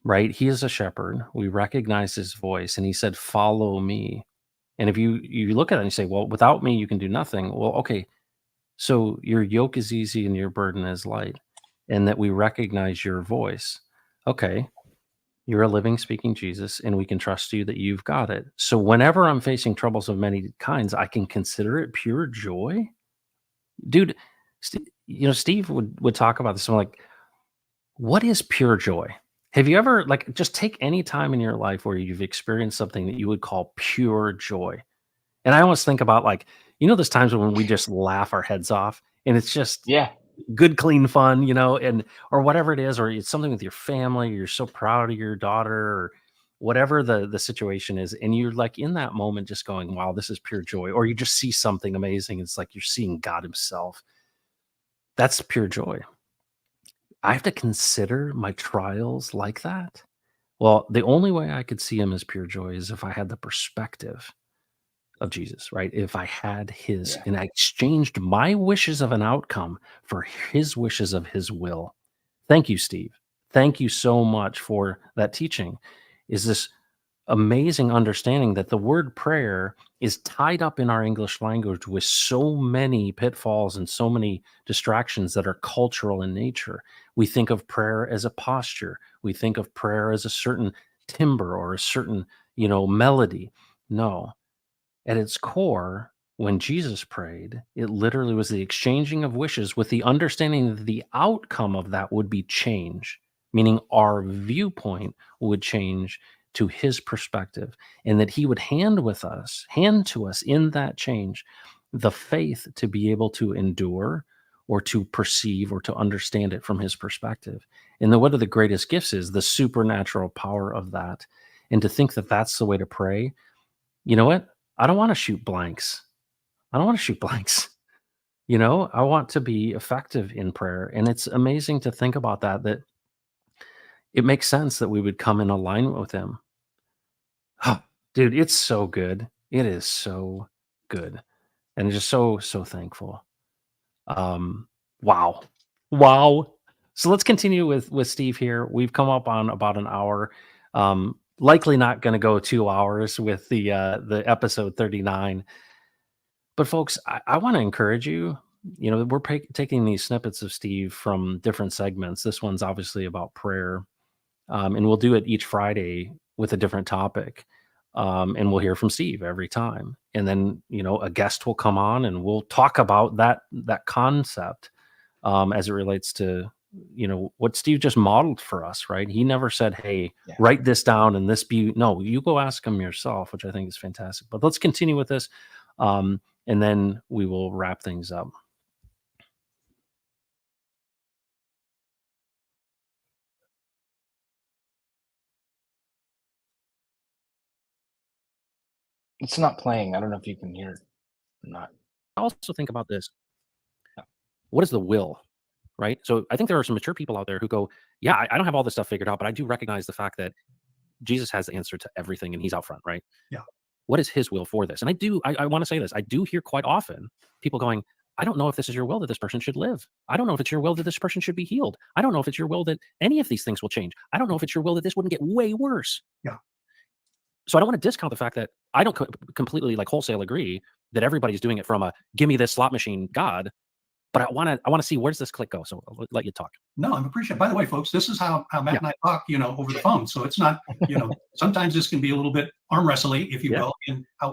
right? He is a shepherd. We recognize his voice, and he said, follow me. And if you look at it and you say, well, without me, you can do nothing. Well, okay, so your yoke is easy and your burden is light, and that we recognize your voice. Okay. You're a living, speaking Jesus, and we can trust you that you've got it. So whenever I'm facing troubles of many kinds, I can consider it pure joy. Dude, Steve would talk about this. I'm like, what is pure joy? Have you ever like just take any time in your life where you've experienced something that you would call pure joy? And I almost think about like, those times when we just laugh our heads off and it's just Yeah. good, clean fun, and or whatever it is, or it's something with your family, you're so proud of your daughter or whatever the situation is. And you're like in that moment just going, wow, this is pure joy. Or you just see something amazing. It's like you're seeing God himself. That's pure joy. I have to consider my trials like that. Well, the only way I could see him as pure joy is if I had the perspective of Jesus, right? If I had his, Yeah. and I exchanged my wishes of an outcome for his wishes of his will. Thank you, Steve. Thank you so much for that teaching. Is this amazing understanding that the word prayer is tied up in our English language with so many pitfalls and so many distractions that are cultural in nature. We think of prayer as a posture. We think of prayer as a certain timbre or a certain, melody. No, at its core, when Jesus prayed, it literally was the exchanging of wishes with the understanding that the outcome of that would be change, meaning our viewpoint would change to his perspective, and that he would hand to us in that change the faith to be able to endure or to perceive or to understand it from his perspective. And then what are the greatest gifts is the supernatural power of that. And to think that that's the way to pray, you know what? I don't want to shoot blanks. I don't want to shoot blanks. I want to be effective in prayer. And it's amazing to think about that it makes sense that we would come in alignment with him. Oh, dude, it's so good. It is so good. And I'm just so thankful. Wow. Wow. So let's continue with Steve here. We've come up on about an hour. Likely not going to go 2 hours with the episode 39. But folks, I want to encourage you. We're taking these snippets of Steve from different segments. This one's obviously about prayer, and we'll do it each Friday with a different topic. And we'll hear from Steve every time, and then a guest will come on, and we'll talk about that concept as it relates to what Steve just modeled for us. Right? He never said, "Hey, Yeah. write this down and this be." No, you go ask him yourself, which I think is fantastic. But let's continue with this. And then we will wrap things up. It's not playing. I don't know if you can hear it or not. I also think about this. What is the will, right? So I think there are some mature people out there who go, yeah, I don't have all this stuff figured out, but I do recognize the fact that Jesus has the answer to everything and he's out front, right? Yeah. What is his will for this? And I want to say this. I do hear quite often people going, I don't know if this is your will that this person should live. I don't know if it's your will that this person should be healed. I don't know if it's your will that any of these things will change. I don't know if it's your will that this wouldn't get way worse. Yeah. So I don't want to discount the fact that I don't completely like wholesale agree that everybody's doing it from a give me this slot machine God, but I want to see where's this click go. So I'll let you talk. No, I'm appreciative. By the way, folks, this is how Matt and I talk, over the phone. So it's not, sometimes this can be a little bit arm wrestling, if you will,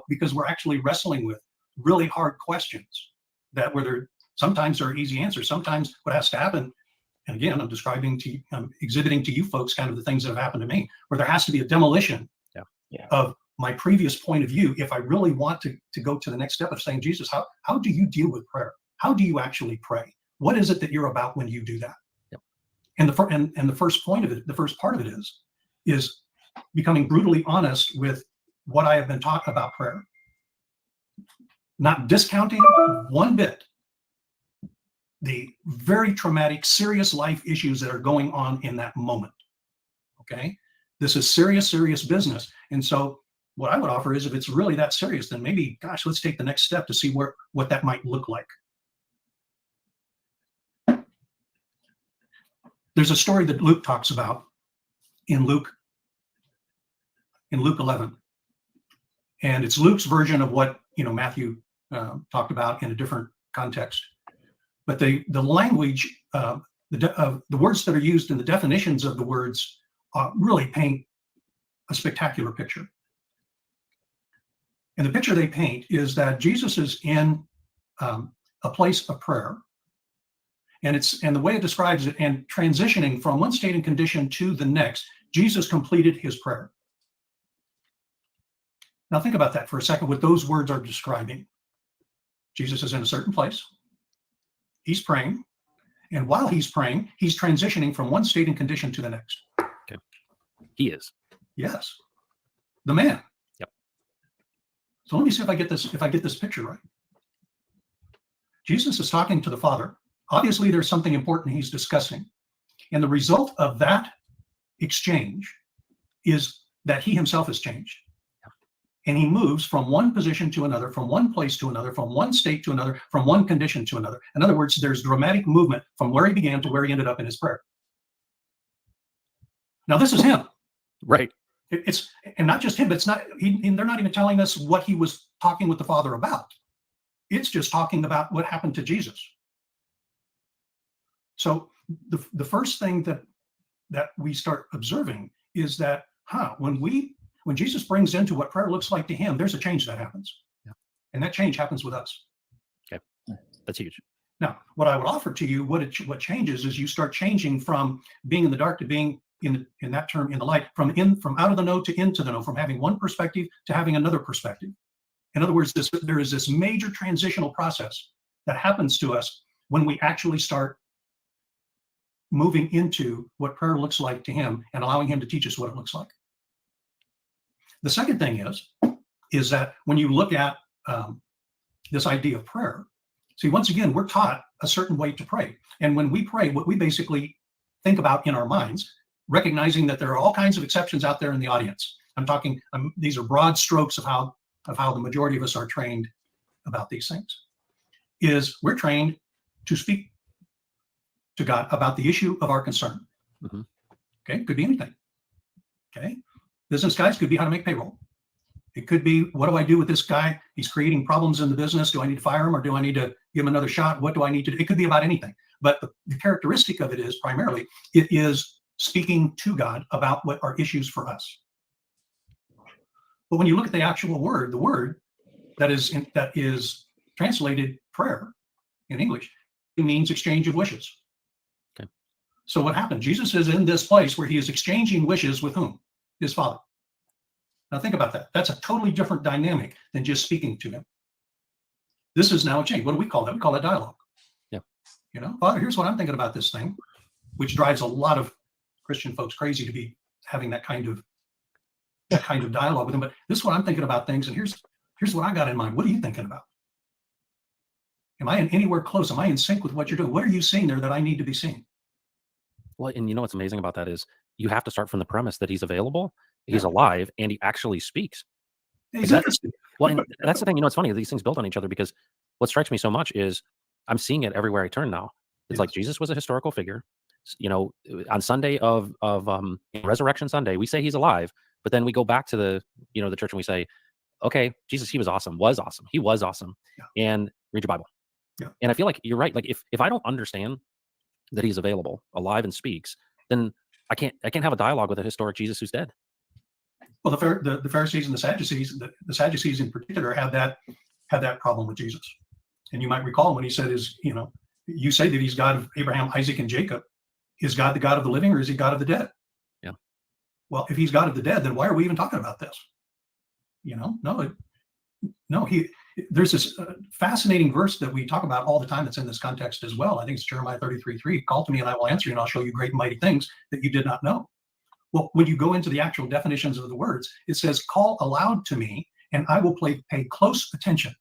because we're actually wrestling with really hard questions that where sometimes there are easy answers. Sometimes what has to happen, and again, I'm exhibiting to you folks kind of the things that have happened to me, where there has to be a demolition of my previous point of view if I really want to go to the next step of saying, Jesus, how do you deal with prayer? How do you actually pray? What is it that you're about when you do that? Yep. And the first point of it, the first part of it is becoming brutally honest with what I have been talking about prayer, not discounting one bit the very traumatic, serious life issues that are going on in that moment. Okay, this is serious business, and so what I would offer is, if it's really that serious, then maybe, gosh, let's take the next step to see what that might look like. There's a story that Luke talks about in Luke 11, and it's Luke's version of what Matthew talked about in a different context. But the language, the words that are used and the definitions of the words really paint a spectacular picture. And the picture they paint is that Jesus is in a place of prayer. And the way it describes it, and transitioning from one state and condition to the next, Jesus completed his prayer. Now think about that for a second, what those words are describing. Jesus is in a certain place. He's praying. And while he's praying, he's transitioning from one state and condition to the next. Okay. He is. Yes. The man. Yep. So let me see if I get this picture right. Jesus is talking to the Father. Obviously, there's something important he's discussing. And the result of that exchange is that he himself has changed. And he moves from one position to another, from one place to another, from one state to another, from one condition to another. In other words, there's dramatic movement from where he began to where he ended up in his prayer. Now, this is him. Right. It's and not just him, but it's not, they're not even telling us what he was talking with the Father about. It's just talking about what happened to Jesus. So the first thing that we start observing is that, when Jesus brings into what prayer looks like to him, there's a change that happens. Yeah. And that change happens with us. Okay. That's huge. Now, what I would offer to you, what changes is you start changing from being in the dark to being in that term in the light, from out of the know to into the know, from having one perspective to having another perspective. In other words, there is this major transitional process that happens to us when we actually start moving into what prayer looks like to him and allowing him to teach us what it looks like. The second thing is that when you look at this idea of prayer, see, once again, we're taught a certain way to pray. And when we pray, what we basically think about in our minds, recognizing that there are all kinds of exceptions out there in the audience. These are broad strokes of how the majority of us are trained about these things, is we're trained to speak to God about the issue of our concern. Mm-hmm. Okay, could be anything. Okay. Business guys, could be how to make payroll. It could be, what do I do with this guy? He's creating problems in the business. Do I need to fire him, or do I need to give him another shot? What do I need to do? It could be about anything. But the characteristic of it is primarily, it is speaking to God about what are issues for us. But when you look at the actual word, the word that is translated prayer in English, it means exchange of wishes. Okay. So what happened? Jesus is in this place where he is exchanging wishes with whom? His Father. Now think about that. That's a totally different dynamic than just speaking to him. This is now a change. What do we call that? We call that dialogue. Yeah. Father, here's what I'm thinking about this thing, which drives a lot of Christian folks crazy to be having that kind of dialogue with them. But this is what I'm thinking about things, and here's what I got in mind. What are you thinking about? Am I anywhere close? Am I in sync with what you're doing? What are you seeing there that I need to be seeing? Well, and you know what's amazing about that is you have to start from the premise that he's available, he's alive, and he actually speaks. It's interesting. Well, and that's the thing. It's funny. These things build on each other, because what strikes me so much is I'm seeing it everywhere I turn now. It's like Jesus was a historical figure. On Sunday of Resurrection Sunday, we say he's alive, but then we go back to the church and we say, okay, Jesus, he was awesome, he was awesome, and read your Bible. Yeah. And I feel like you're right. Like if I don't understand that he's available, alive, and speaks, then I can't have a dialogue with a historic Jesus who's dead. Well, the Pharisees and the Sadducees, the Sadducees in particular, had that problem with Jesus. And you might recall when he said, you say that he's God of Abraham, Isaac, and Jacob. Is God the God of the living, or is he God of the dead? Yeah. Well, if he's God of the dead, then why are we even talking about this? There's this fascinating verse that we talk about all the time that's in this context as well. I think it's Jeremiah 33:3. Call to me and I will answer you, and I'll show you great and mighty things that you did not know. Well, when you go into the actual definitions of the words, it says, call aloud to me and I will pay close attention.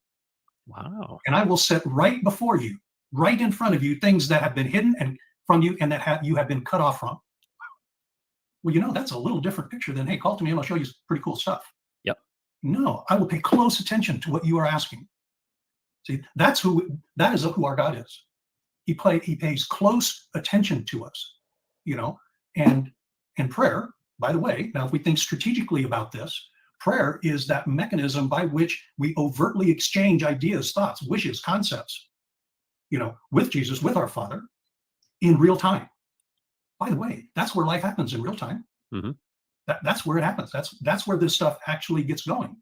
Wow. And I will set right before you, right in front of you, things that have been hidden and from you and that you have been cut off from. Well, that's a little different picture than, hey, call to me and I'll show you pretty cool stuff. Yep. No, I will pay close attention to what you are asking. See, that is who our God is. He pays close attention to us, and prayer, by the way, now if we think strategically about this, prayer is that mechanism by which we overtly exchange ideas, thoughts, wishes, concepts, with Jesus, with our Father, in real time. By the way, that's where life happens, in real time. Mm-hmm. That's where it happens. That's where this stuff actually gets going.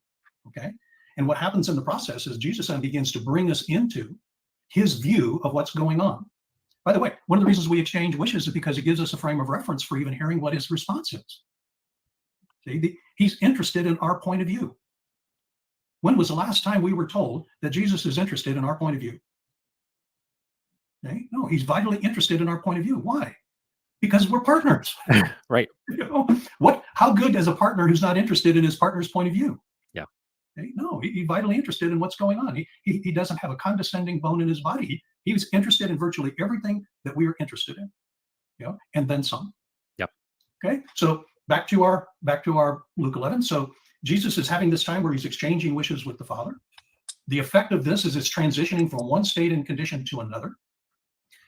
Okay. And what happens in the process is Jesus then begins to bring us into his view of what's going on. By the way, one of the reasons we exchange wishes is because it gives us a frame of reference for even hearing what his response is. See, he's interested in our point of view. When was the last time we were told that Jesus is interested in our point of view? Okay? No, he's vitally interested in our point of view. Why? Because we're partners. Right. You know, how good is a partner who's not interested in his partner's point of view? Yeah. Okay? No, he's vitally interested in what's going on. He doesn't have a condescending bone in his body. He's interested in virtually everything that we are interested in, you know, and then some. Yep. Okay. So back to our Luke 11. So Jesus is having this time where he's exchanging wishes with the Father. The effect of this is it's transitioning from one state and condition to another.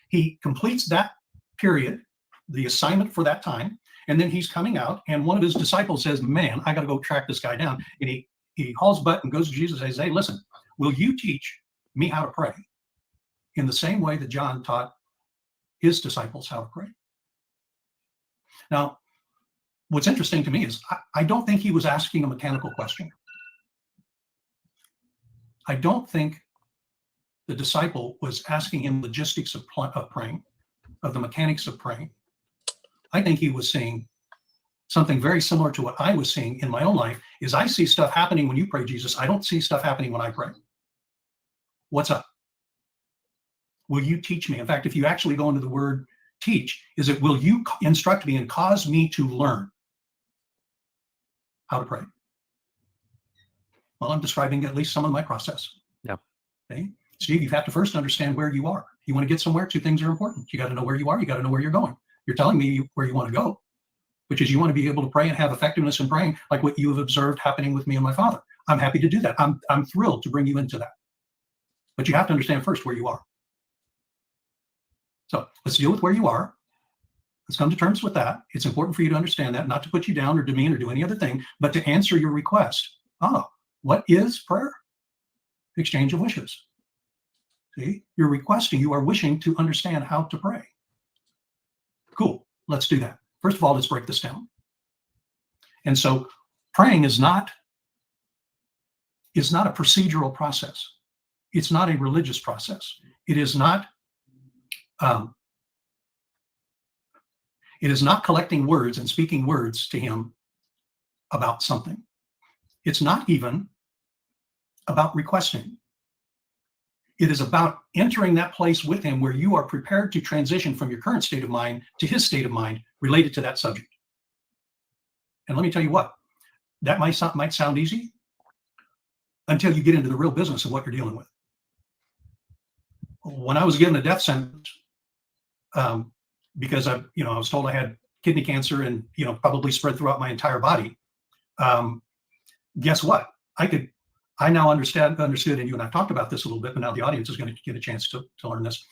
He completes that period, the assignment for that time, and then he's coming out, and one of his disciples says, man, I got to go track this guy down. And he hauls butt and goes to Jesus and says, hey, listen, will you teach me how to pray in the same way that John taught his disciples how to pray? Now, what's interesting to me is I don't think he was asking a mechanical question. I don't think the disciple was asking him logistics of praying, of the mechanics of praying. I think he was saying something very similar to what I was seeing in my own life. Is I see stuff happening when you pray, Jesus. I don't see stuff happening when I pray. What's up? Will you teach me? In fact, if you actually go into the word teach, is it will you instruct me and cause me to learn how to pray? Well, I'm describing at least some of my process. Yeah. Okay. Steve, you have to first understand where you are. You want to get somewhere, two things are important. You got to know where you are. You got to know where you're going. You're telling me where you want to go, which is you want to be able to pray and have effectiveness in praying, like what you have observed happening with me and my father. I'm happy to do that. I'm thrilled to bring you into that. But you have to understand first where you are. So let's deal with where you are. Let's come to terms with that. It's important for you to understand that, not to put you down or demean or do any other thing, but to answer your request. What is prayer? Exchange of wishes. See, you're requesting, you are wishing to understand how to pray. Cool, let's do that. First of all, let's break this down. And so praying is not a procedural process. It's not a religious process. It is not collecting words and speaking words to him about something. It's not even about requesting. It is about entering that place with him where you are prepared to transition from your current state of mind to his state of mind related to that subject. And let me tell you what, that might sound easy until you get into the real business of what you're dealing with. When I was given a death sentence, because I was told I had kidney cancer and, probably spread throughout my entire body. Guess what? I now understood, and you and I've talked about this a little bit, but now the audience is going to get a chance to learn this.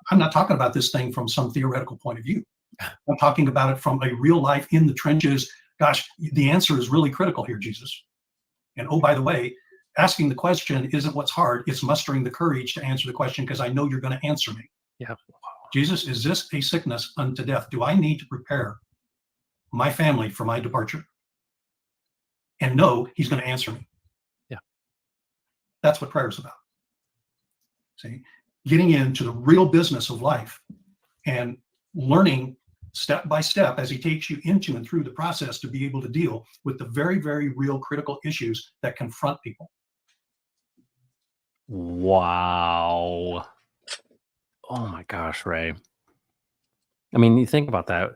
I'm not talking about this thing from some theoretical point of view. I'm talking about it from a real life in the trenches. Gosh, the answer is really critical here, Jesus. And oh, by the way, asking the question isn't what's hard. It's mustering the courage to answer the question because I know you're going to answer me. Yeah. Jesus, is this a sickness unto death? Do I need to prepare my family for my departure? And no, he's going to answer me. Yeah. That's what prayer is about. See, getting into the real business of life and learning step by step as he takes you into and through the process to be able to deal with the very, very real critical issues that confront people. Wow. Oh my gosh, Ray. I mean, you think about that,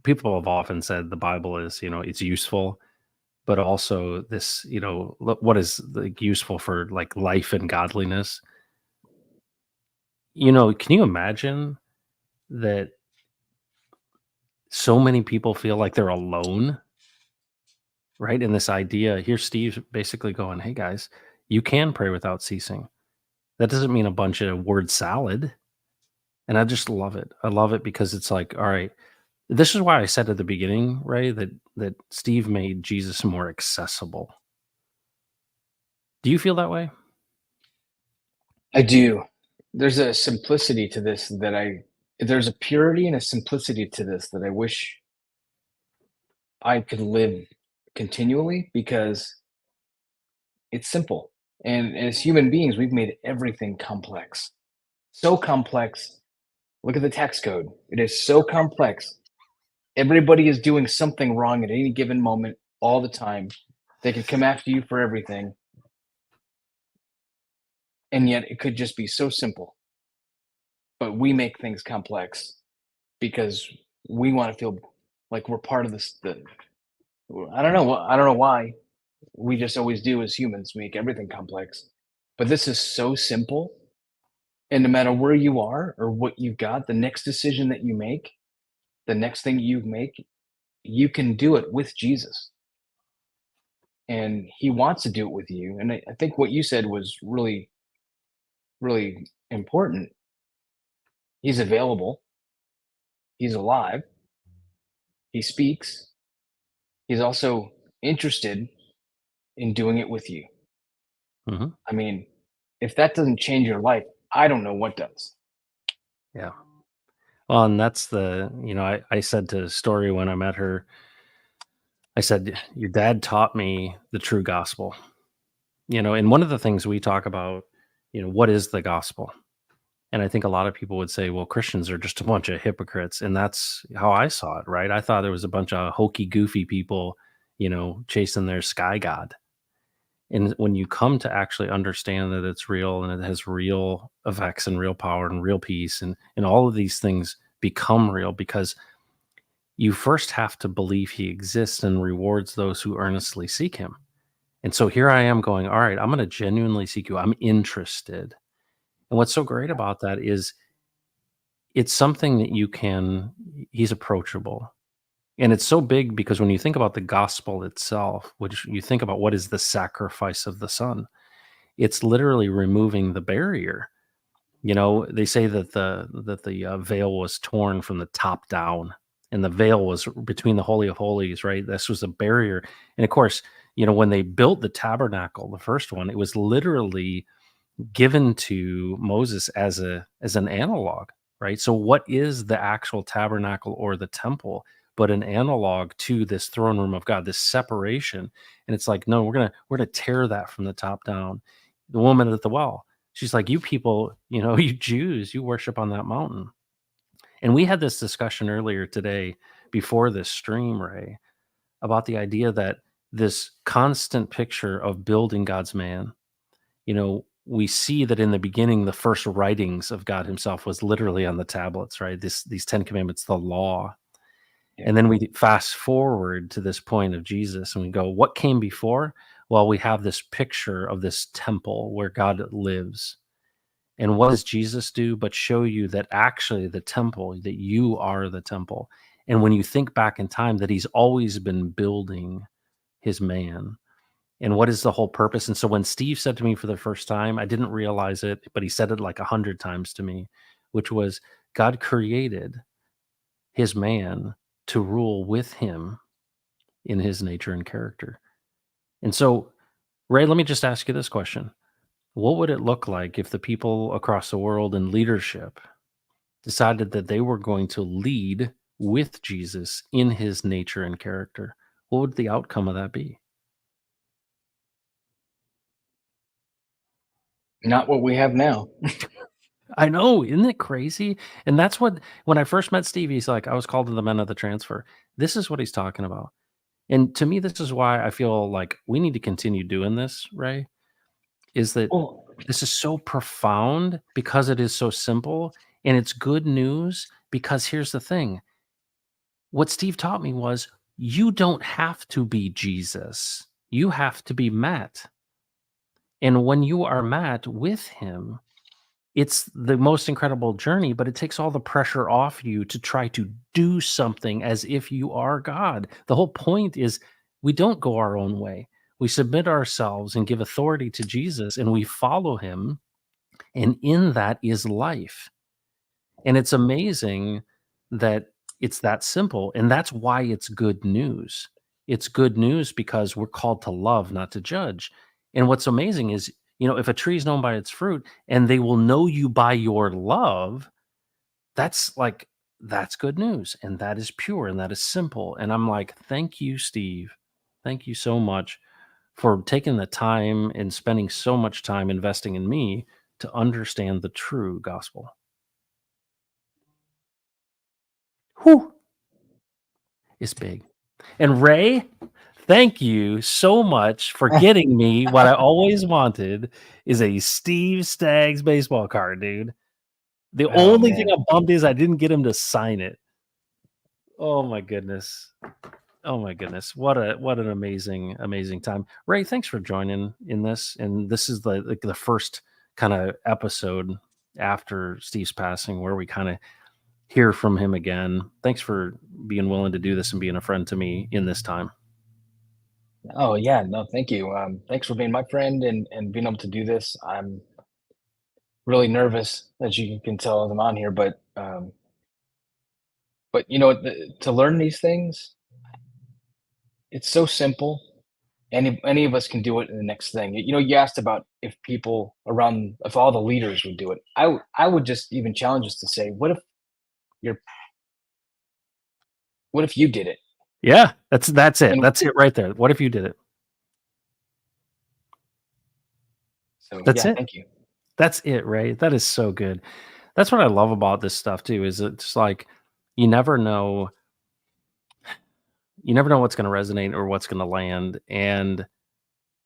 people have often said the Bible is, it's useful, but also this, what is like useful for like life and godliness? Can you imagine that so many people feel like they're alone, right? In this idea, here's Steve basically going, hey guys, you can pray without ceasing. That doesn't mean a bunch of word salad. And I just love it. I love it because it's like, all right, this is why I said at the beginning, Ray, that Steve made Jesus more accessible. Do you feel that way? I do. There's a simplicity to this there's a purity and a simplicity to this that I wish I could live continually because it's simple. And as human beings, we've made everything complex. So complex. Look at the tax code. It is so complex. Everybody is doing something wrong at any given moment, all the time. They could come after you for everything. And yet it could just be so simple. But we make things complex because we want to feel like we're part of this. I don't know. I don't know why. We just always do as humans, make everything complex. But this is so simple. And no matter where you are or what you've got, the next decision that you make, the next thing you make, you can do it with Jesus. And he wants to do it with you. And I think what you said was really, really important. He's available, he's alive, he speaks, he's also interested in doing it with you. Hmm. I mean, if that doesn't change your life, I don't know what does. Yeah. Well, and that's I said to Story when I met her, I said, your dad taught me the true gospel. And one of the things we talk about, what is the gospel? And I think a lot of people would say, well, Christians are just a bunch of hypocrites. And that's how I saw it, right? I thought there was a bunch of hokey, goofy people, chasing their sky god. And when you come to actually understand that it's real and it has real effects and real power and real peace, and all of these things become real because you first have to believe he exists and rewards those who earnestly seek him. And so here I am going, all right, I'm going to genuinely seek you. I'm interested. And what's so great about that is it's something that he's approachable. And it's so big because when you think about the gospel itself, which you think about what is the sacrifice of the Son, it's literally removing the barrier. They say that the veil was torn from the top down, and the veil was between the Holy of Holies, right? This was a barrier. And of course, when they built the tabernacle, the first one, it was literally given to Moses as an analog, right? So what is the actual tabernacle or the temple but an analog to this throne room of God, this separation? And it's like, no, we're gonna tear that from the top down. The woman at the well, she's like, you people, you Jews, you worship on that mountain. And we had this discussion earlier today before this stream, Ray, about the idea that this constant picture of building God's man, we see that in the beginning, the first writings of God himself was literally on the tablets, right? These 10 commandments, the law. Yeah. And then we fast forward to this point of Jesus and we go, what came before? Well, we have this picture of this temple where God lives. And what does Jesus do but show you that actually the temple, that you are the temple? And when you think back in time, that he's always been building his man. And what is the whole purpose? And so when Steve said to me for the first time, I didn't realize it, but he said it like 100 times to me, which was God created his man to rule with him in his nature and character. And so, Ray, let me just ask you this question. What would it look like if the people across the world in leadership decided that they were going to lead with Jesus in his nature and character? What would the outcome of that be? Not what we have now. I know, isn't it crazy? And that's when I first met Steve, he's like, I was called to the men of the transfer. This is what he's talking about. And to me, this is why I feel like we need to continue doing this, Ray, is that Well, this is so profound because it is so simple, and it's good news because here's the thing. What Steve taught me was you don't have to be Jesus. You have to be Matt. And when you are Matt with him, it's the most incredible journey, but it takes all the pressure off you to try to do something as if you are God. The whole point is we don't go our own way. We submit ourselves and give authority to Jesus and we follow him. And in that is life. And it's amazing that it's that simple. And that's why it's good news. It's good news because we're called to love, not to judge. And what's amazing is, if a tree is known by its fruit and they will know you by your love, that's like that's good news. And that is pure and that is simple. And I'm like, thank you, Steve. Thank you so much for taking the time and spending so much time investing in me to understand the true gospel. Whew, it's big. And Ray, thank you so much for getting me what I always wanted is a Steve Staggs baseball card, dude. The Oh only thing man. I'm bummed is I didn't get him to sign it. Oh my goodness. Oh my goodness. What an amazing time. Ray, thanks for joining in this. And this is the first kind of episode after Steve's passing where we kind of hear from him again. Thanks for being willing to do this and being a friend to me in this time. Oh yeah, no, thank you. Thanks for being my friend and being able to do this. I'm really nervous, as you can tell as I'm on here, but you know, to learn these things, it's so simple. Any of us can do it in the next thing. You know, you asked about if people around, if all the leaders would do it. I would just even challenge us to say, you're, what if you did it? Yeah, that's it. And That's it right there. What if you did it? so, That's yeah, it. thank you. That's it, Ray. That is so good. That's what I love about this stuff too, is it's like you never know what's going to resonate or what's going to land. And,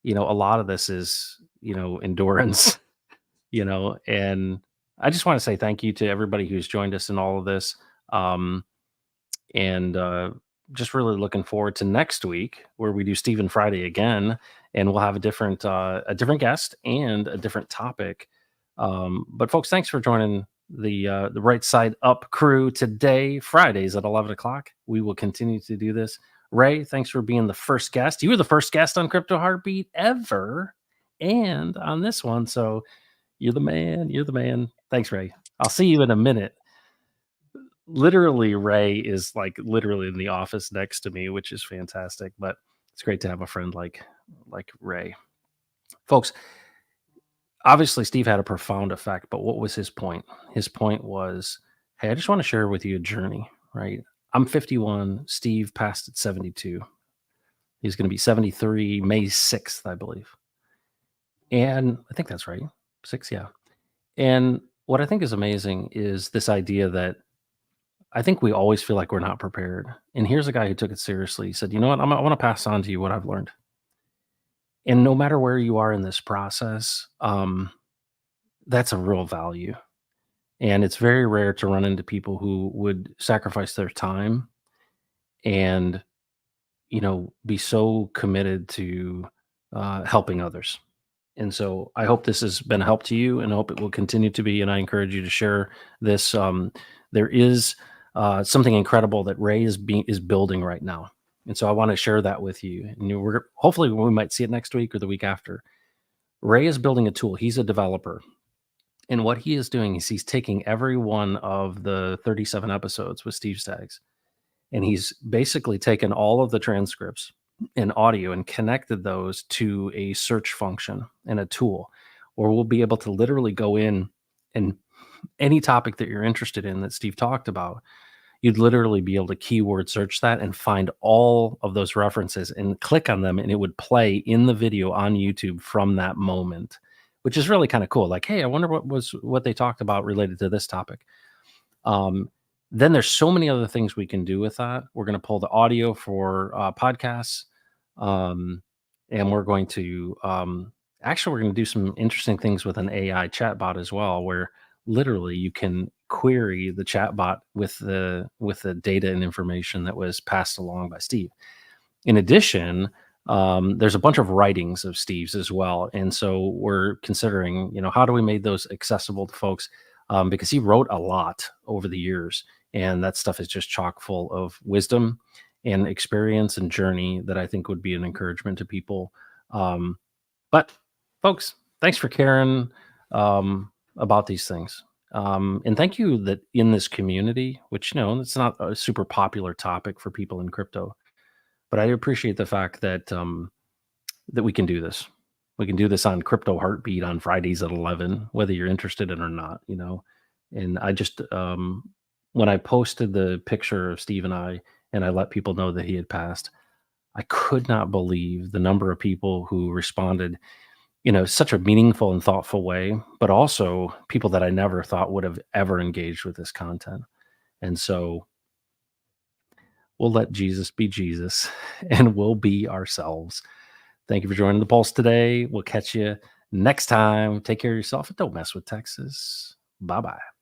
a lot of this is, endurance, and I just want to say thank you to everybody who's joined us in all of this. Um, and just really looking forward to next week where we do Stephen Friday again, and we'll have a different guest and a different topic. But folks, thanks for joining the Right Side Up crew today, Fridays at 11 o'clock. We will continue to do this. Ray, thanks for being the first guest. You were the first guest on Crypto Heartbeat ever, and on this one, so you're the man. You're the man. Thanks, Ray. I'll see you in a minute. Literally, Ray is like literally in the office next to me, which is fantastic. But it's great to have a friend like Ray. Folks, obviously Steve had a profound effect, but what was his point? His point was, hey, I just want to share with you a journey, right? I'm 51. Steve passed at 72. He's going to be 73 May 6th, I believe. And I think that's right. 6, yeah. And what I think is amazing is this idea that I think we always feel like we're not prepared. And here's a guy who took it seriously. He said, you know what? I want to pass on to you what I've learned. And no matter where you are in this process, that's a real value. And it's very rare to run into people who would sacrifice their time and, be so committed to helping others. And so I hope this has been a help to you and I hope it will continue to be. And I encourage you to share this. There is something incredible that Ray is building right now. And so I want to share that with you. And hopefully we might see it next week or the week after. Ray is building a tool. He's a developer. And what he is doing is he's taking every one of the 37 episodes with Steve Staggs, and he's basically taken all of the transcripts and audio and connected those to a search function and a tool where we'll be able to literally go in and any topic that you're interested in that Steve talked about, you'd literally be able to keyword search that and find all of those references and click on them, and it would play in the video on YouTube from that moment, which is really kind of cool. Like, hey, I wonder what they talked about related to this topic. Then there's so many other things we can do with that. We're going to pull the audio for podcasts, and we're going to actually we're going to do some interesting things with an AI chatbot as well, where literally you can query the chatbot with the data and information that was passed along by Steve. In addition, there's a bunch of writings of Steve's as well, and so we're considering, how do we make those accessible to folks, because he wrote a lot over the years, and that stuff is just chock full of wisdom and experience and journey that I think would be an encouragement to people. But folks, thanks for caring about these things. And thank you that in this community, which, it's not a super popular topic for people in crypto, but I appreciate the fact that that we can do this. We can do this on Crypto Heartbeat on Fridays at 11, whether you're interested in it or not, And I just when I posted the picture of Steve and I let people know that he had passed, I could not believe the number of people who responded, such a meaningful and thoughtful way, but also people that I never thought would have ever engaged with this content. And so we'll let Jesus be Jesus and we'll be ourselves. Thank you for joining the Pulse today. We'll catch you next time. Take care of yourself and don't mess with Texas. Bye bye.